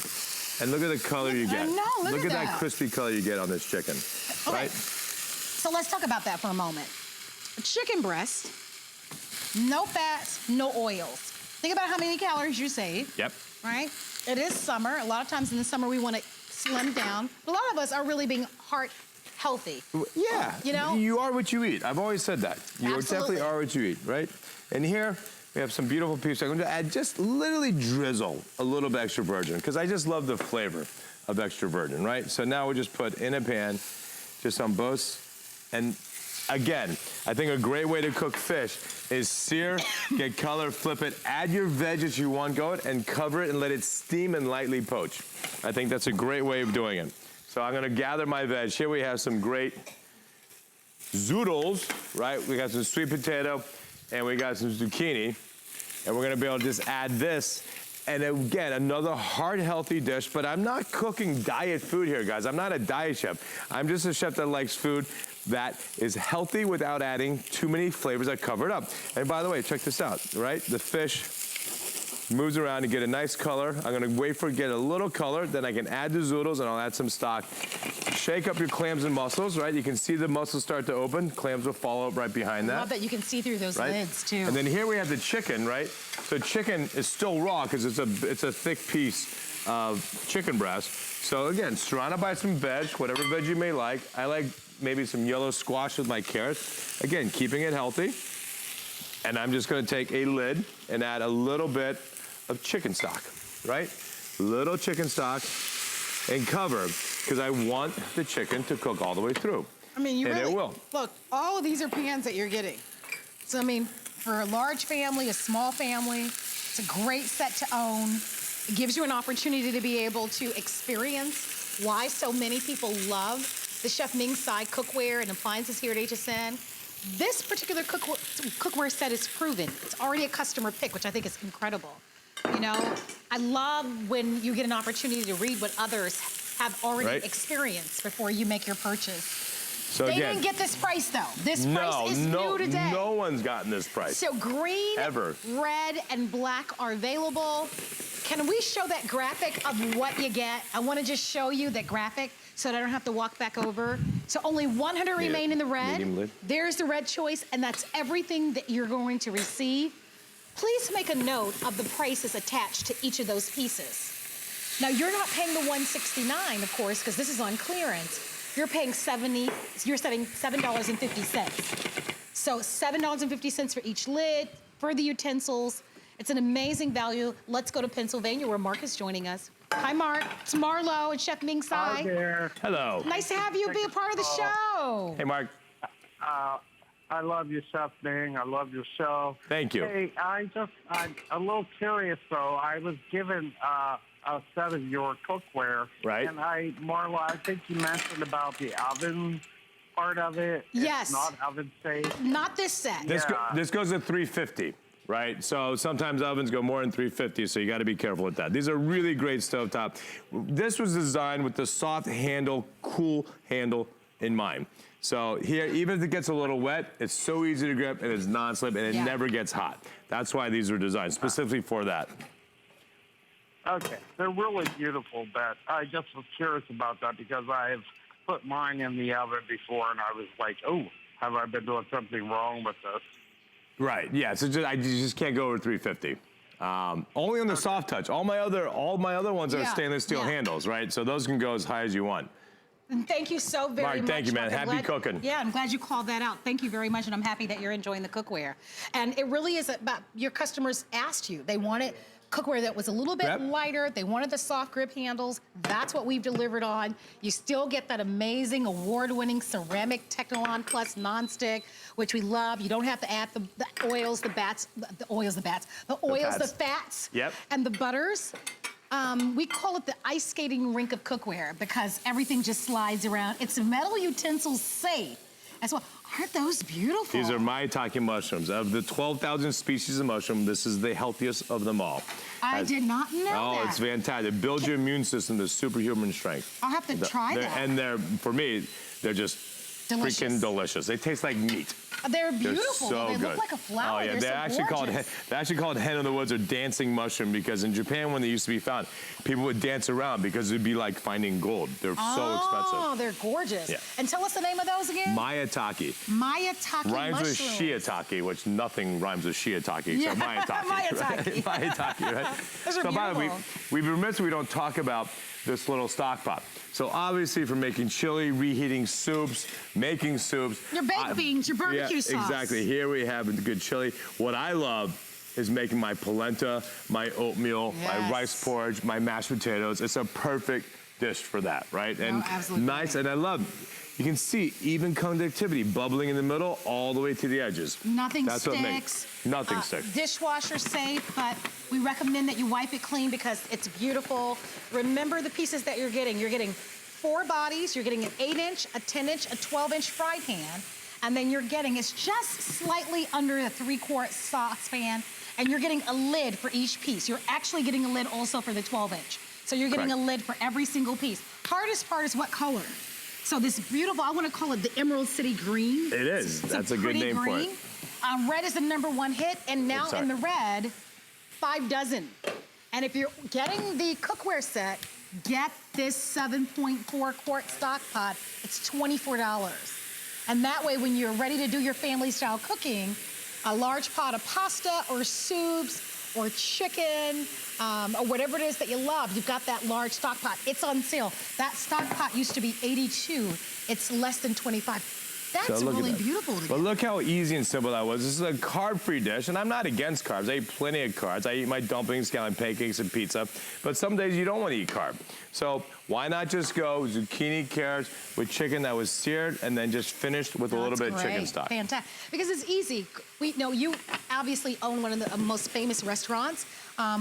And look at the color you get. I know, look at that crispy color you get on this chicken, Okay. right? So let's talk about that for a moment. A chicken breast, no fats, no oils. Think about how many calories you save. Yep. Right? It is summer. A lot of times in the summer we want to slim down. A lot of us are really being heart healthy. Yeah. You know? You are what you eat. I've always said that. You Absolutely. definitely are what you eat, right? And here we have some beautiful pieces. I'm going to add just literally drizzle a little bit extra virgin because I just love the flavor of extra virgin, right? So now we just put in a pan, just on both. And again, I think a great way to cook fish is sear, get color, flip it, add your veg as you want going, and cover it and let it steam and lightly poach. I think that's a great way of doing it. So I'm gonna gather my veg. Here we have some great zoodles, right? We got some sweet potato and we got some zucchini. And we're gonna be able to just add this. And again, another heart healthy dish, but I'm not cooking diet food here, guys. I'm not a diet chef. I'm just a chef that likes food that is healthy without adding too many flavors that cover it up. And by the way, check this out, right? The fish moves around to get a nice color. I'm gonna wait for it to get a little color, then I can add the zoodles and I'll add some stock. Shake up your clams and mussels, right? You can see the mussels start to open. Clams will follow up right behind that. I love that you can see through those lids too. And then here we have the chicken, right? So chicken is still raw because it's a thick piece of chicken breast. So again, surrounded by some veg, whatever veg you may like. I like maybe some yellow squash with my carrots. Again, keeping it healthy. And I'm just gonna take a lid and add a little bit of chicken stock, right? Little chicken stock and cover, because I want the chicken to cook all the way through. I mean, and really, it will. Look, all of these are pans that you're getting. So, I mean, for a large family, a small family, it's a great set to own. It gives you an opportunity to be able to experience why so many people love the Chef Ming Tsai cookware and appliances here at HSN. This particular cookware set is proven. It's already a customer pick, which I think is incredible. You know, I love when you get an opportunity to read what others have already experienced before you make your purchase. So they again, didn't get this price though. This price is new today. No one's gotten this price. So green, red, and black are available. Can we show that graphic of what you get? I want to just show you that graphic so that I don't have to walk back over. So only 100 remain in the red. There's the red choice, and that's everything that you're going to receive. Please make a note of the prices attached to each of those pieces. Now, you're not paying the $169, of course, because this is on clearance. You're paying you're setting $7.50. So $7.50 for each lid, for the utensils. It's an amazing value. Let's go to Pennsylvania, where Mark is joining us. Hi, Mark. It's Marlo and Chef Ming Tsai. Hi there. Hello. Nice to have you be a part of the show. Hey, Mark. I love your Chef Ming. I love your show. Thank you. Hey, I'm a little curious though. I was given a set of your cookware. Right. And Marla, I think you mentioned about the oven part of it. Yes. It's not oven safe. Not this set. This goes to 350. Right, so sometimes ovens go more than 350, so you got to be careful with that. These are really great stovetop. This was designed with the soft handle, cool handle in mind. So here, even if it gets a little wet, it's so easy to grip and it's non-slip and it never gets hot. That's why these were designed specifically for that. Okay, they're really beautiful, but I just was curious about that because I've put mine in the oven before and I was like, oh, have I been doing something wrong with this? Right, yeah, so I just can't go over 350. Only on the soft touch. All my other ones are stainless steel handles, right? So those can go as high as you want. And thank you so very Mark, much. thank you, man. Happy cooking. Yeah, I'm glad you called that out. Thank you very much, and I'm happy that you're enjoying the cookware. And it really is about your customers asked you. They wanted cookware that was a little bit lighter. They wanted the soft grip handles. That's what we've delivered on. You still get that amazing award-winning ceramic Technolon Plus nonstick, which we love. You don't have to add the oils, the fats, and the butters. We call it the ice skating rink of cookware because everything just slides around. It's metal utensils safe as well. Aren't those beautiful? These are Maitake mushrooms. Of the 12,000 species of mushroom, this is the healthiest of them all. I did not know that. Oh, it's fantastic. It builds your immune system to superhuman strength. I'll have to try that. And for me, they're just freaking delicious. They taste like meat. They're beautiful. They're so they good. look like a flower. Oh yeah, they're actually called hen of the woods or dancing mushroom because in Japan when they used to be found, people would dance around because it'd be like finding gold. They're so expensive. Oh, they're gorgeous. Yeah. And tell us the name of those again. Maitake. Maitake rhymes mushrooms. with shiitake, which nothing rhymes with shiitake except Maitake. Maitake. Maitake, right? Those are so by the way, beautiful. we've been remiss we don't talk about this little stock pot. So obviously for making chili, reheating soups, making soups. Your baked beans, your barbecue sauce. Exactly. Here we have a good chili. What I love is making my polenta, my oatmeal, my rice porridge, my mashed potatoes. It's a perfect dish for that, right? And absolutely nice, and I love, you can see even conductivity bubbling in the middle all the way to the edges. Nothing That's sticks. What makes, nothing sticks. Dishwasher safe, but we recommend that you wipe it clean because it's beautiful. Remember the pieces that you're getting. You're getting 4 bodies. You're getting an 8-inch, a 10-inch, a 12-inch fried pan. And then you're getting, it's just slightly under a 3-quart saucepan. And you're getting a lid for each piece. You're actually getting a lid also for the 12-inch. So you're getting a lid for every single piece. Hardest part is what color. So this beautiful, I want to call it the Emerald City Green. It is. That's a good name for it. Red is the #1 hit, and now in the red, 5 dozen. And if you're getting the cookware set, get this 7.4 quart stock pot. It's $24. And that way, when you're ready to do your family style cooking, a large pot of pasta or soups or chicken, or whatever it is that you love, you've got that large stock pot. It's on sale. That stock pot used to be $82. It's less than $25. That's really beautiful to get. But look how easy and simple that was. This is a carb-free dish, and I'm not against carbs. I eat plenty of carbs. I eat my dumplings, scallion pancakes, and pizza. But some days you don't want to eat carb. So why not just go zucchini, carrots with chicken that was seared and then just finished with a little bit of chicken stock. Fantastic. Because it's easy. We know you obviously own one of the most famous restaurants.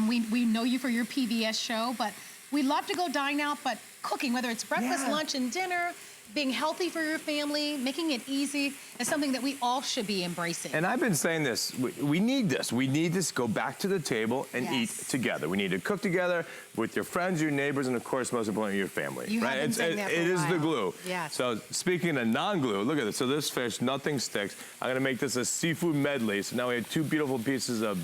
We know you for your PBS show, but we love to go dine out, but cooking, whether it's breakfast, lunch, and dinner, being healthy for your family, making it easy is something that we all should be embracing. And I've been saying this, we need this. We need to go back to the table and eat together. We need to cook together with your friends, your neighbors, and of course, most importantly, your family. You have been saying that for a while. It is the glue. Yes. So speaking of non-glue, look at this. So this fish, nothing sticks. I'm gonna make this a seafood medley. So now we have 2 beautiful pieces of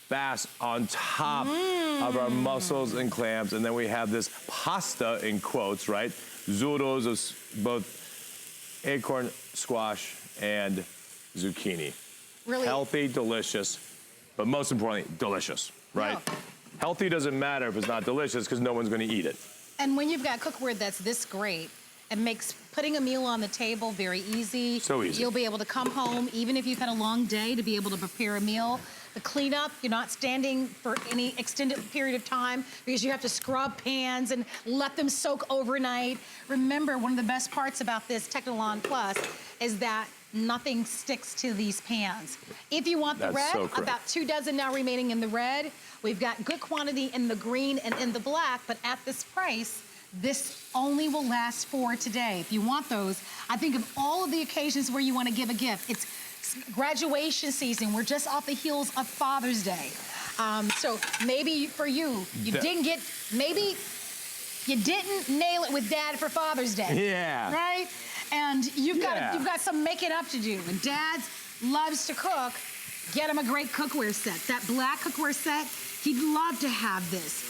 bass on top of our mussels and clams. And then we have this pasta in quotes, right? Zuros of both acorn, squash, and zucchini. Really healthy, delicious, but most importantly, delicious, right? Yeah. Healthy doesn't matter if it's not delicious because no one's gonna eat it. And when you've got cookware that's this great, it makes putting a meal on the table very easy. So easy. You'll be able to come home, even if you've had a long day, to be able to prepare a meal. The cleanup, you're not standing for any extended period of time because you have to scrub pans and let them soak overnight. Remember, one of the best parts about this Technolon Plus is that nothing sticks to these pans. If you want the That's red, so correct. about 2 dozen now remaining in the red. We've got good quantity in the green and in the black, but at this price, this only will last for today. If you want those, I think of all of the occasions where you want to give a gift. It's graduation season. We're just off the heels of Father's Day. So maybe for you, maybe you didn't nail it with Dad for Father's Day. Yeah. Right? And you've got some making up to do. And Dad loves to cook. Get him a great cookware set. That black cookware set, he'd love to have this.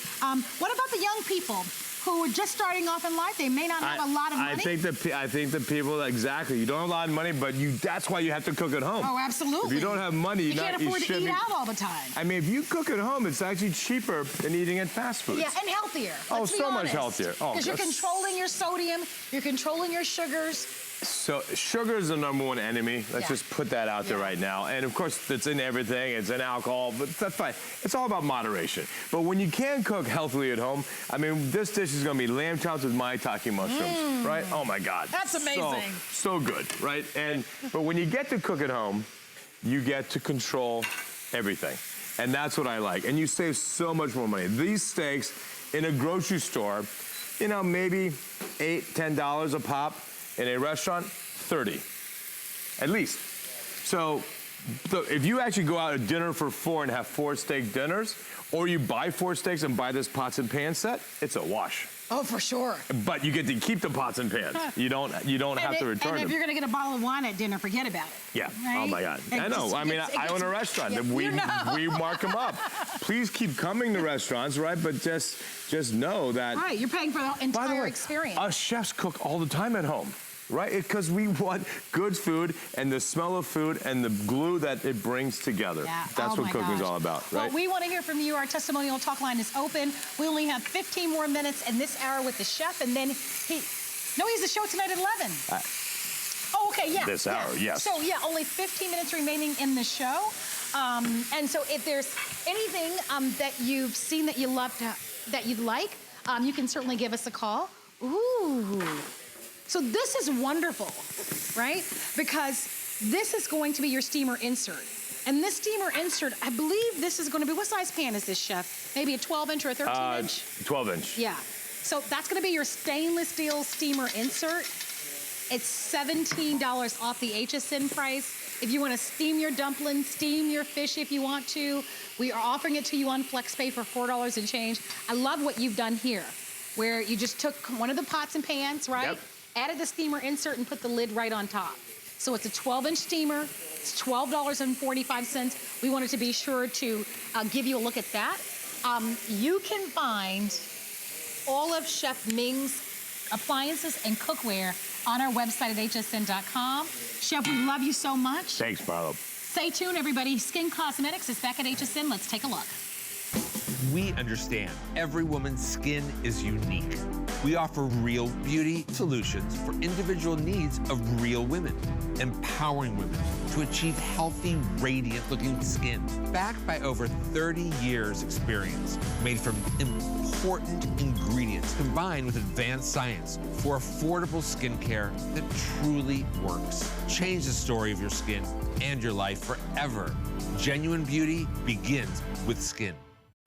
What about the young people who are just starting off in life? They may not have a lot of money. I think the people, exactly. You don't have a lot of money, but that's why you have to cook at home. Oh, absolutely. If you don't have money, you can't afford to eat out all the time. I mean, if you cook at home, it's actually cheaper than eating at fast food. Yeah, and healthier. Oh, so much healthier. Oh, because you're controlling your sodium, you're controlling your sugars. So sugar is the #1 enemy. Let's just put that out there right now. And of course, it's in everything. It's in alcohol, but that's fine. It's all about moderation. But when you can cook healthily at home, I mean, this dish is going to be lamb chops with Maitake mushrooms, right? Oh my God. That's amazing. So good, right? But when you get to cook at home, you get to control everything. And that's what I like. And you save so much more money. These steaks in a grocery store, you know, maybe $8, $10 a pop. In a restaurant, 30, at least. So if you actually go out to dinner for 4 and have 4 steak dinners, or you buy 4 steaks and buy this pots and pan set, it's a wash. Oh, for sure. But you get to keep the pots and pans. You don't have to return them. And if you're going to get a bottle of wine at dinner, forget about it. Yeah. Right? Oh my God. I know. I mean, I own a restaurant. Yeah, we mark them up. Please keep coming to restaurants, right? But just know that. Right. You're paying for the entire experience. Us chefs cook all the time at home. Right? Because we want good food and the smell of food and the glue that it brings together. Yeah. That's what cooking is all about, right? Well, we want to hear from you. Our testimonial talk line is open. We only have 15 more minutes in this hour with the chef, and then he has a show tonight at 11. Oh, okay, yeah. This hour, yes. So, yeah, only 15 minutes remaining in the show. And so if there's anything that you've seen that you love that you'd like, you can certainly give us a call. Ooh. So this is wonderful, right? Because this is going to be your steamer insert. And this steamer insert, I believe this is going to be, what size pan is this, Chef? Maybe a 12-inch or a 13-inch? 12-inch. Yeah. So that's going to be your stainless steel steamer insert. It's $17 off the HSN price. If you want to steam your dumplings, steam your fish if you want to, we are offering it to you on FlexPay for $4 and change. I love what you've done here, where you just took one of the pots and pans, right? Yep. Added the steamer insert and put the lid right on top. So it's a 12-inch steamer. It's $12.45. We wanted to be sure to give you a look at that. You can find all of Chef Ming's appliances and cookware on our website at hsn.com. Chef, we love you so much. Thanks, Marlo. Stay tuned, everybody. Skin Cosmetics is back at HSN. Let's take a look. We understand every woman's skin is unique. We offer real beauty solutions for individual needs of real women, empowering women to achieve healthy, radiant-looking skin, backed by over 30 years' experience, made from important ingredients combined with advanced science for affordable skincare that truly works. Change the story of your skin and your life forever. Genuine beauty begins with skin.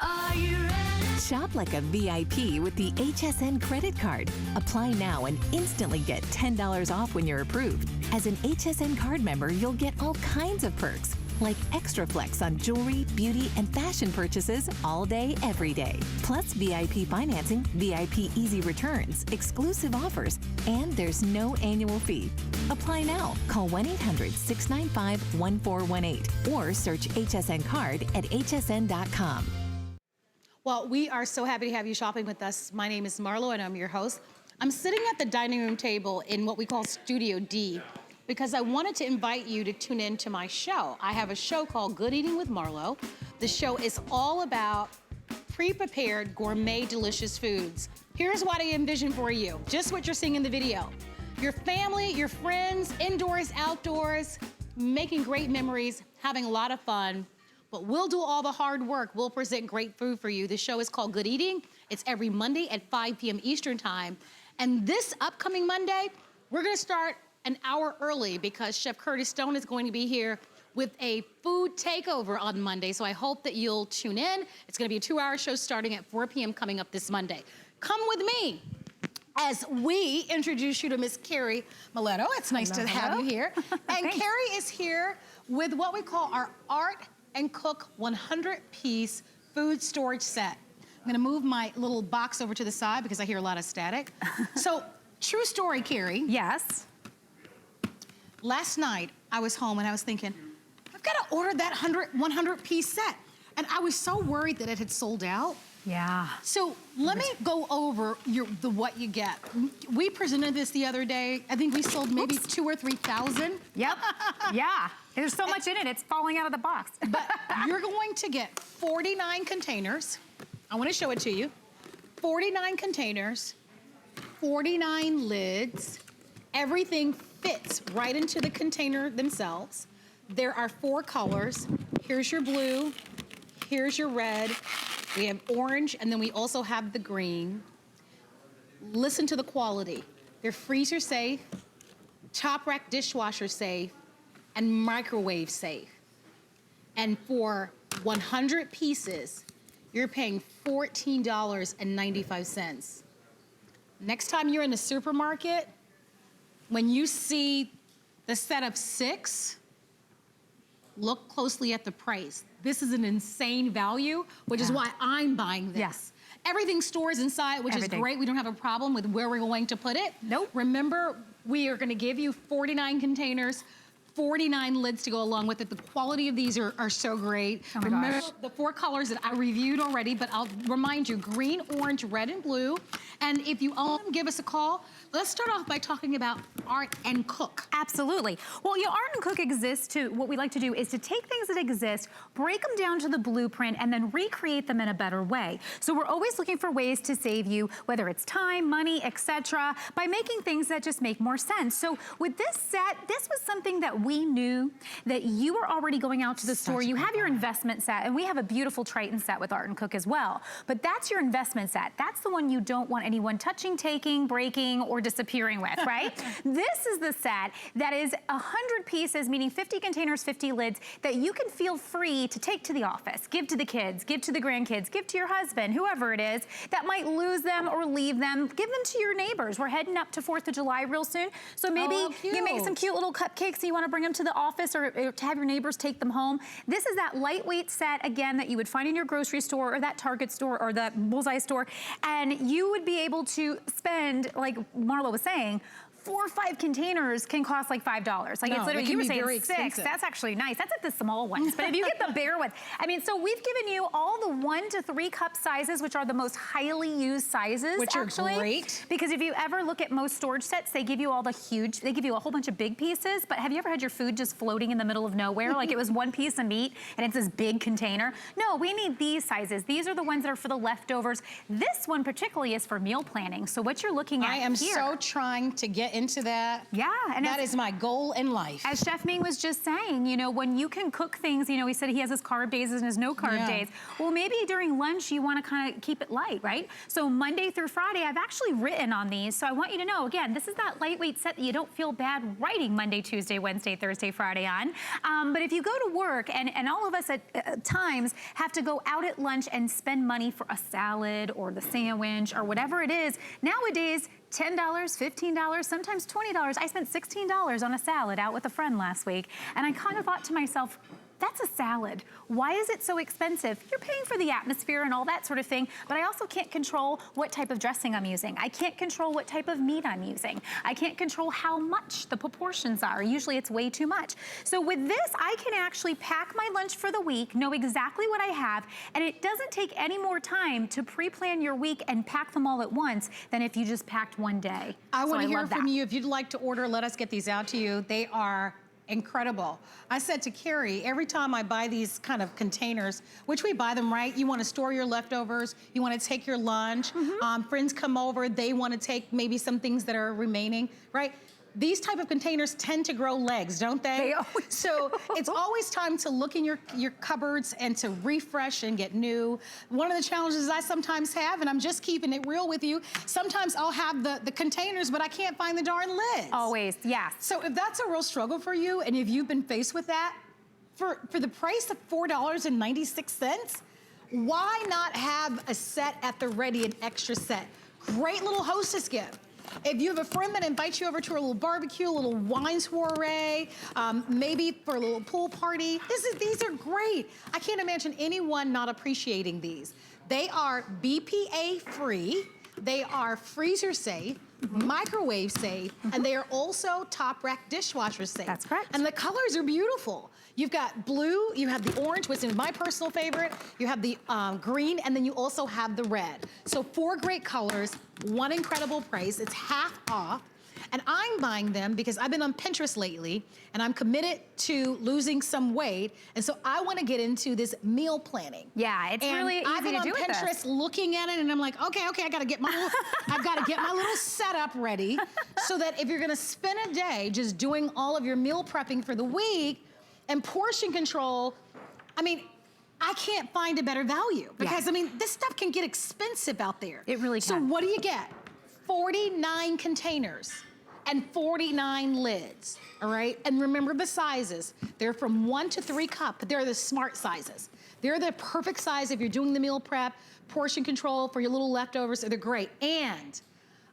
Are you ready? Shop like a VIP with the HSN credit card. Apply now and instantly get $10 off when you're approved. As an HSN card member, you'll get all kinds of perks, like extra flex on jewelry, beauty, and fashion purchases all day, every day. Plus VIP financing, VIP easy returns, exclusive offers, and there's no annual fee. Apply now. Call 1-800-695-1418 or search HSN card at hsn.com. Well, we are so happy to have you shopping with us. My name is Marlo, and I'm your host. I'm sitting at the dining room table in what we call Studio D because I wanted to invite you to tune in to my show. I have a show called Good Eating with Marlo. The show is all about pre-prepared, gourmet, delicious foods. Here's what I envision for you, just what you're seeing in the video. Your family, your friends, indoors, outdoors, making great memories, having a lot of fun. But we'll do all the hard work. We'll present great food for you. The show is called Good Eating. It's every Monday at 5 p.m. Eastern Time. And this upcoming Monday, we're gonna start an hour early because Chef Curtis Stone is going to be here with a food takeover on Monday. So I hope that you'll tune in. It's gonna be a 2-hour show starting at 4 p.m. coming up this Monday. Come with me as we introduce you to Miss Carrie Miletto. It's nice to have you here. And Carrie is here with what we call our Art and Cook 100-piece food storage set. I'm gonna move my little box over to the side because I hear a lot of static. So, true story, Carrie. Yes. Last night, I was home and I was thinking, I've gotta order that 100-piece set. And I was so worried that it had sold out. Yeah. So let me go over what you get. We presented this the other day. I think we sold maybe 2,000 or 3,000. Yep. Yeah. There's so much in it, it's falling out of the box. But you're going to get 49 containers. I want to show it to you. 49 containers, 49 lids. Everything fits right into the container themselves. There are 4 colors. Here's your blue, here's your red, we have orange, and then we also have the green. Listen to the quality. They're freezer safe, top rack dishwasher safe, and microwave safe. And for 100 pieces, you're paying $14.95. Next time you're in the supermarket, when you see the set of 6, look closely at the price. This is an insane value, which is why I'm buying this. Yes. Everything stores inside, which is great. We don't have a problem with where we're going to put it. Nope. Remember, we are gonna give you 49 containers, 49 lids to go along with it. The quality of these are so great. Oh my Remember gosh. the 4 colors that I reviewed already, but I'll remind you, green, orange, red, and blue. And if you own them, give us a call. Let's start off by talking about Art and Cook. Absolutely. Well, Art and Cook exists to, what we like to do is to take things that exist, break them down to the blueprint, and then recreate them in a better way. So we're always looking for ways to save you, whether it's time, money, etc., by making things that just make more sense. So with this set, this was something that we knew that you were already going out to the store. You have your investment set, and we have a beautiful Triton set with Art and Cook as well. But that's your investment set. That's the one you don't want anyone touching, taking, breaking, or disappearing with, right? This is the set that is 100 pieces, meaning 50 containers, 50 lids, that you can feel free to take to the office, give to the kids, give to the grandkids, give to your husband, whoever it is, that might lose them or leave them. Give them to your neighbors. We're heading up to 4th of July real soon, so maybe you make some cute little cupcakes and you want to bring them to the office or to have your neighbors take them home. This is that lightweight set, again, that you would find in your grocery store or that Target store or the Bullseye store, and you would be able to spend, like Marla was saying, 4 or 5 containers can cost like $5. Like, it's literally, you were saying 6. That's actually nice. That's like the small ones. But if you get the bare one, I mean, so we've given you all the 1 to 3 cup sizes, which are the most highly used sizes, which are great. Because if you ever look at most storage sets, they give you all the huge, they give you a whole bunch of big pieces. But have you ever had your food just floating in the middle of nowhere? Like it was 1 piece of meat and it's this big container? No, we need these sizes. These are the ones that are for the leftovers. This one particularly is for meal planning. So what you're looking at here. I am so trying to get into that. Yeah. And that is my goal in life. As Chef Ming was just saying, when you can cook things, he said he has his carb days and his no carb days. Well, maybe during lunch you want to kind of keep it light, right? So Monday through Friday, I've actually written on these. So I want you to know, again, this is that lightweight set that you don't feel bad writing Monday, Tuesday, Wednesday, Thursday, Friday on. But if you go to work, and all of us at times have to go out at lunch and spend money for a salad or the sandwich or whatever it is, nowadays, $10, $15, sometimes $20. I spent $16 on a salad out with a friend last week. And I kind of thought to myself, that's a salad. Why is it so expensive? You're paying for the atmosphere and all that sort of thing, but I also can't control what type of dressing I'm using. I can't control what type of meat I'm using. I can't control how much the proportions are. Usually it's way too much. So with this, I can actually pack my lunch for the week, know exactly what I have, and it doesn't take any more time to pre-plan your week and pack them all at once than if you just packed one day. I want to hear from you. If you'd like to order, let us get these out to you. They are incredible. I said to Carrie, every time I buy these kind of containers, which we buy them, right? You want to store your leftovers, you want to take your lunch, friends come over, they want to take maybe some things that are remaining, right? these type of containers tend to grow legs, don't they? They always So it's always time to look in your cupboards and to refresh and get new. One of the challenges I sometimes have, and I'm just keeping it real with you, sometimes I'll have the containers, but I can't find the darn lids. Always, yes. So if that's a real struggle for you, and if you've been faced with that, for the price of $4.96, why not have a set at the ready, an extra set? Great little hostess gift. If you have a friend that invites you over to a little barbecue, a little wine soiree, maybe for a little pool party, these are great. I can't imagine anyone not appreciating these. They are BPA free, they are freezer safe, microwave safe, and they are also top rack dishwasher safe. That's correct. And the colors are beautiful. You've got blue, you have the orange, which is my personal favorite, you have the green, and then you also have the red. So 4 great colors, 1 incredible price, it's half off. And I'm buying them because I've been on Pinterest lately, and I'm committed to losing some weight, and so I want to get into this meal planning. Yeah, it's really easy to do with this. I've been on Pinterest looking at it, and I'm like, okay, I got to get my little, I've got to get my little setup ready, so that if you're going to spend a day just doing all of your meal prepping for the week and portion control, I mean, I can't find a better value because I mean, this stuff can get expensive out there. It really can. So what do you get? 49 containers and 49 lids, all right? And remember the sizes. They're from 1 to 3 cup, but they're the smart sizes. They're the perfect size if you're doing the meal prep, portion control for your little leftovers, so they're great. And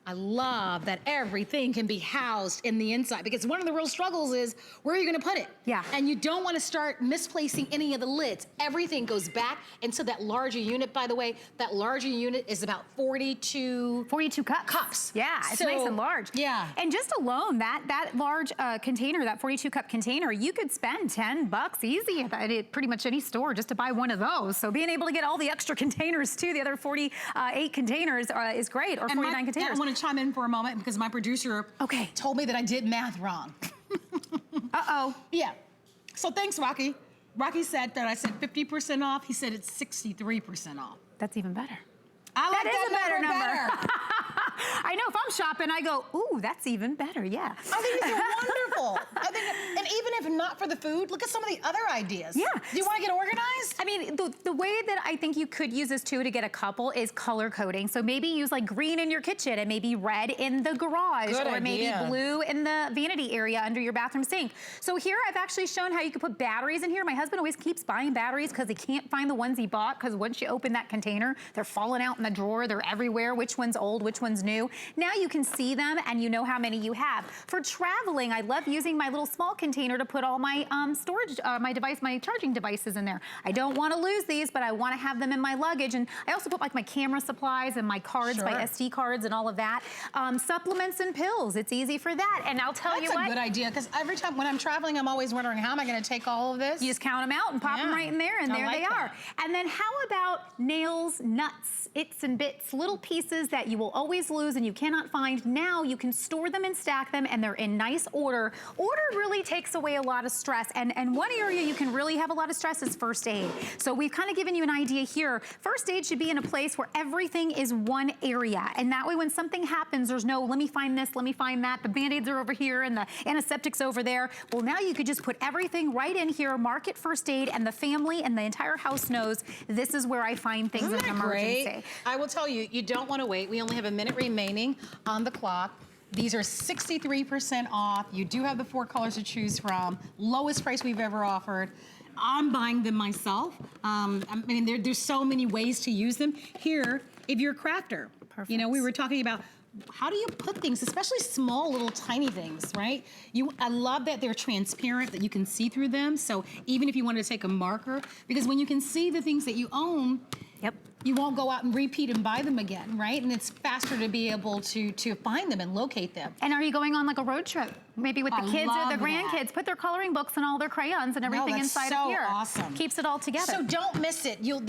I love that everything can be housed in the inside, because one of the real struggles is, where are you gonna put it? Yeah. And you don't wanna start misplacing any of the lids. Everything goes back into that larger unit, by the way. That larger unit is about 42 cups. Yeah, it's nice and large. Yeah. And just alone, that large container, that 42 cup container, you could spend $10 easy at pretty much any store just to buy one of those. So being able to get all the extra containers too, the other 48 containers is great, or 49 containers. I want to chime in for a moment because my producer told me that I did math wrong. Uh-oh. Yeah. So thanks, Rocky. Rocky said that I said 50% off. He said it's 63% off. That's even better. I like that is a better number. I know if I'm shopping, I go, ooh, that's even better, yeah. I think these are wonderful. And even if not for the food, look at some of the other ideas. Yeah. Do you want to get organized? I mean, the way that I think you could use this too to get a couple is color coding. So maybe use like green in your kitchen and maybe red in the garage. Good or idea. Maybe blue in the vanity area under your bathroom sink. So here I've actually shown how you could put batteries in here. My husband always keeps buying batteries because he can't find the ones he bought, because once you open that container, they're falling out in the drawer, they're everywhere, which one's old, which one's new. Now you can see them and you know how many you have. For traveling, I love using my little small container to put all my storage, my charging devices in there. I don't want to lose these, but I want to have them in my luggage. And I also put like my camera supplies and my cards, my SD cards and all of that. Supplements and pills, it's easy for that. And I'll tell you what. That's a good idea, because every time when I'm traveling, I'm always wondering, how am I going to take all of this? You just count them out and pop them right in there, and there they are. And then how about nails, nuts, its and bits, little pieces that you will always lose and you cannot find. Now you can store them and stack them, and they're in nice order. Order really takes away a lot of stress, and one area you can really have a lot of stress is first aid. So we've kind of given you an idea here. First aid should be in a place where everything is one area, and that way when something happens, there's no, let me find this, let me find that, the Band-Aids are over here and the antiseptic's over there. Well, now you could just put everything right in here, mark it first aid, and the family and the entire house knows this is where I find things in an emergency. Great? I will tell you, you don't want to wait. We only have a minute remaining on the clock. These are 63% off. You do have the 4 colors to choose from. Lowest price we've ever offered. I'm buying them myself. I mean, there's so many ways to use them. Here, if you're a crafter, you know, we were talking about how do you put things, especially small little tiny things, right? I love that they're transparent, that you can see through them. So even if you wanted to take a marker, because when you can see the things that you own, you won't go out and repeat and buy them again, right? And it's faster to be able to find them and locate them. And are you going on like a road trip? Maybe with the kids or the grandkids, put their coloring books and all their crayons and everything inside of here. Awesome. Keeps it all together. So don't miss it. You'll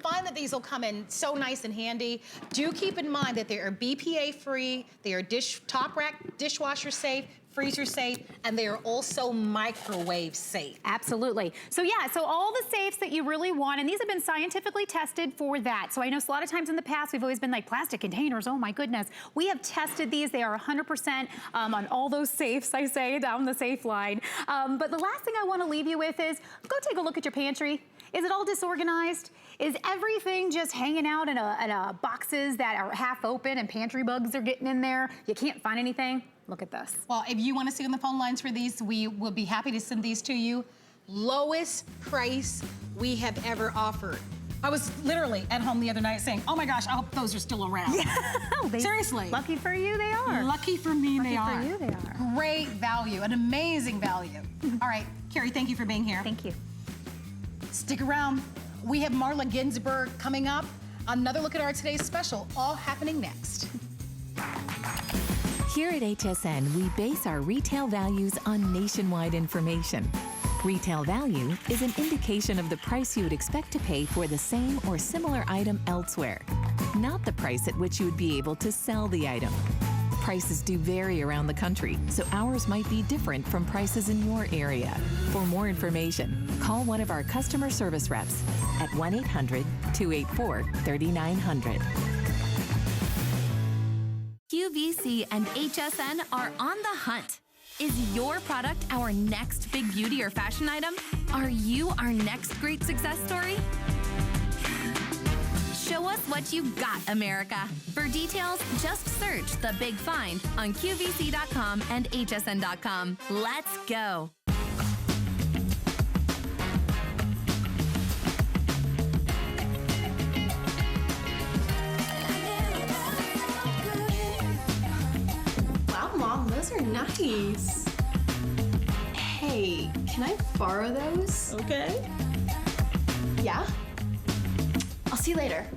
find that these will come in so nice and handy. Do keep in mind that they are BPA free, they are top rack dishwasher safe, freezer safe, and they are also microwave safe. Absolutely. So yeah, so all the safes that you really want, and these have been scientifically tested for that. So I know a lot of times in the past, we've always been like plastic containers, oh my goodness. We have tested these, they are 100% on all those safes, I say, down the safe line. But the last thing I wanna leave you with is, go take a look at your pantry. Is it all disorganized? Is everything just hanging out in a boxes that are half open and pantry bugs are getting in there? You can't find anything? Look at this. Well, if you want to see on the phone lines for these, we will be happy to send these to you. Lowest price we have ever offered. I was literally at home the other night saying, oh my gosh, I hope those are still around. Yeah, seriously. Lucky for you, they are. Lucky for me, they are. Lucky for you, they are. Great value, an amazing value. All right, Carrie, thank you for being here. Thank you. Stick around. We have Marla Ginsburg coming up. Another look at our today's special, all happening next. Here at HSN, we base our retail values on nationwide information. Retail value is an indication of the price you would expect to pay for the same or similar item elsewhere, not the price at which you would be able to sell the item. Prices do vary around the country, so ours might be different from prices in your area. For more information, call one of our customer service reps at 1-800-284-3900. QVC and HSN are on the hunt. Is your product our next big beauty or fashion item? Are you our next great success story? Show us what you got, America. For details, just search The Big Find on QVC.com and HSN.com. Let's go. Wow, Mom, those are nice. Hey, can I borrow those? Okay. Yeah? I'll see you later.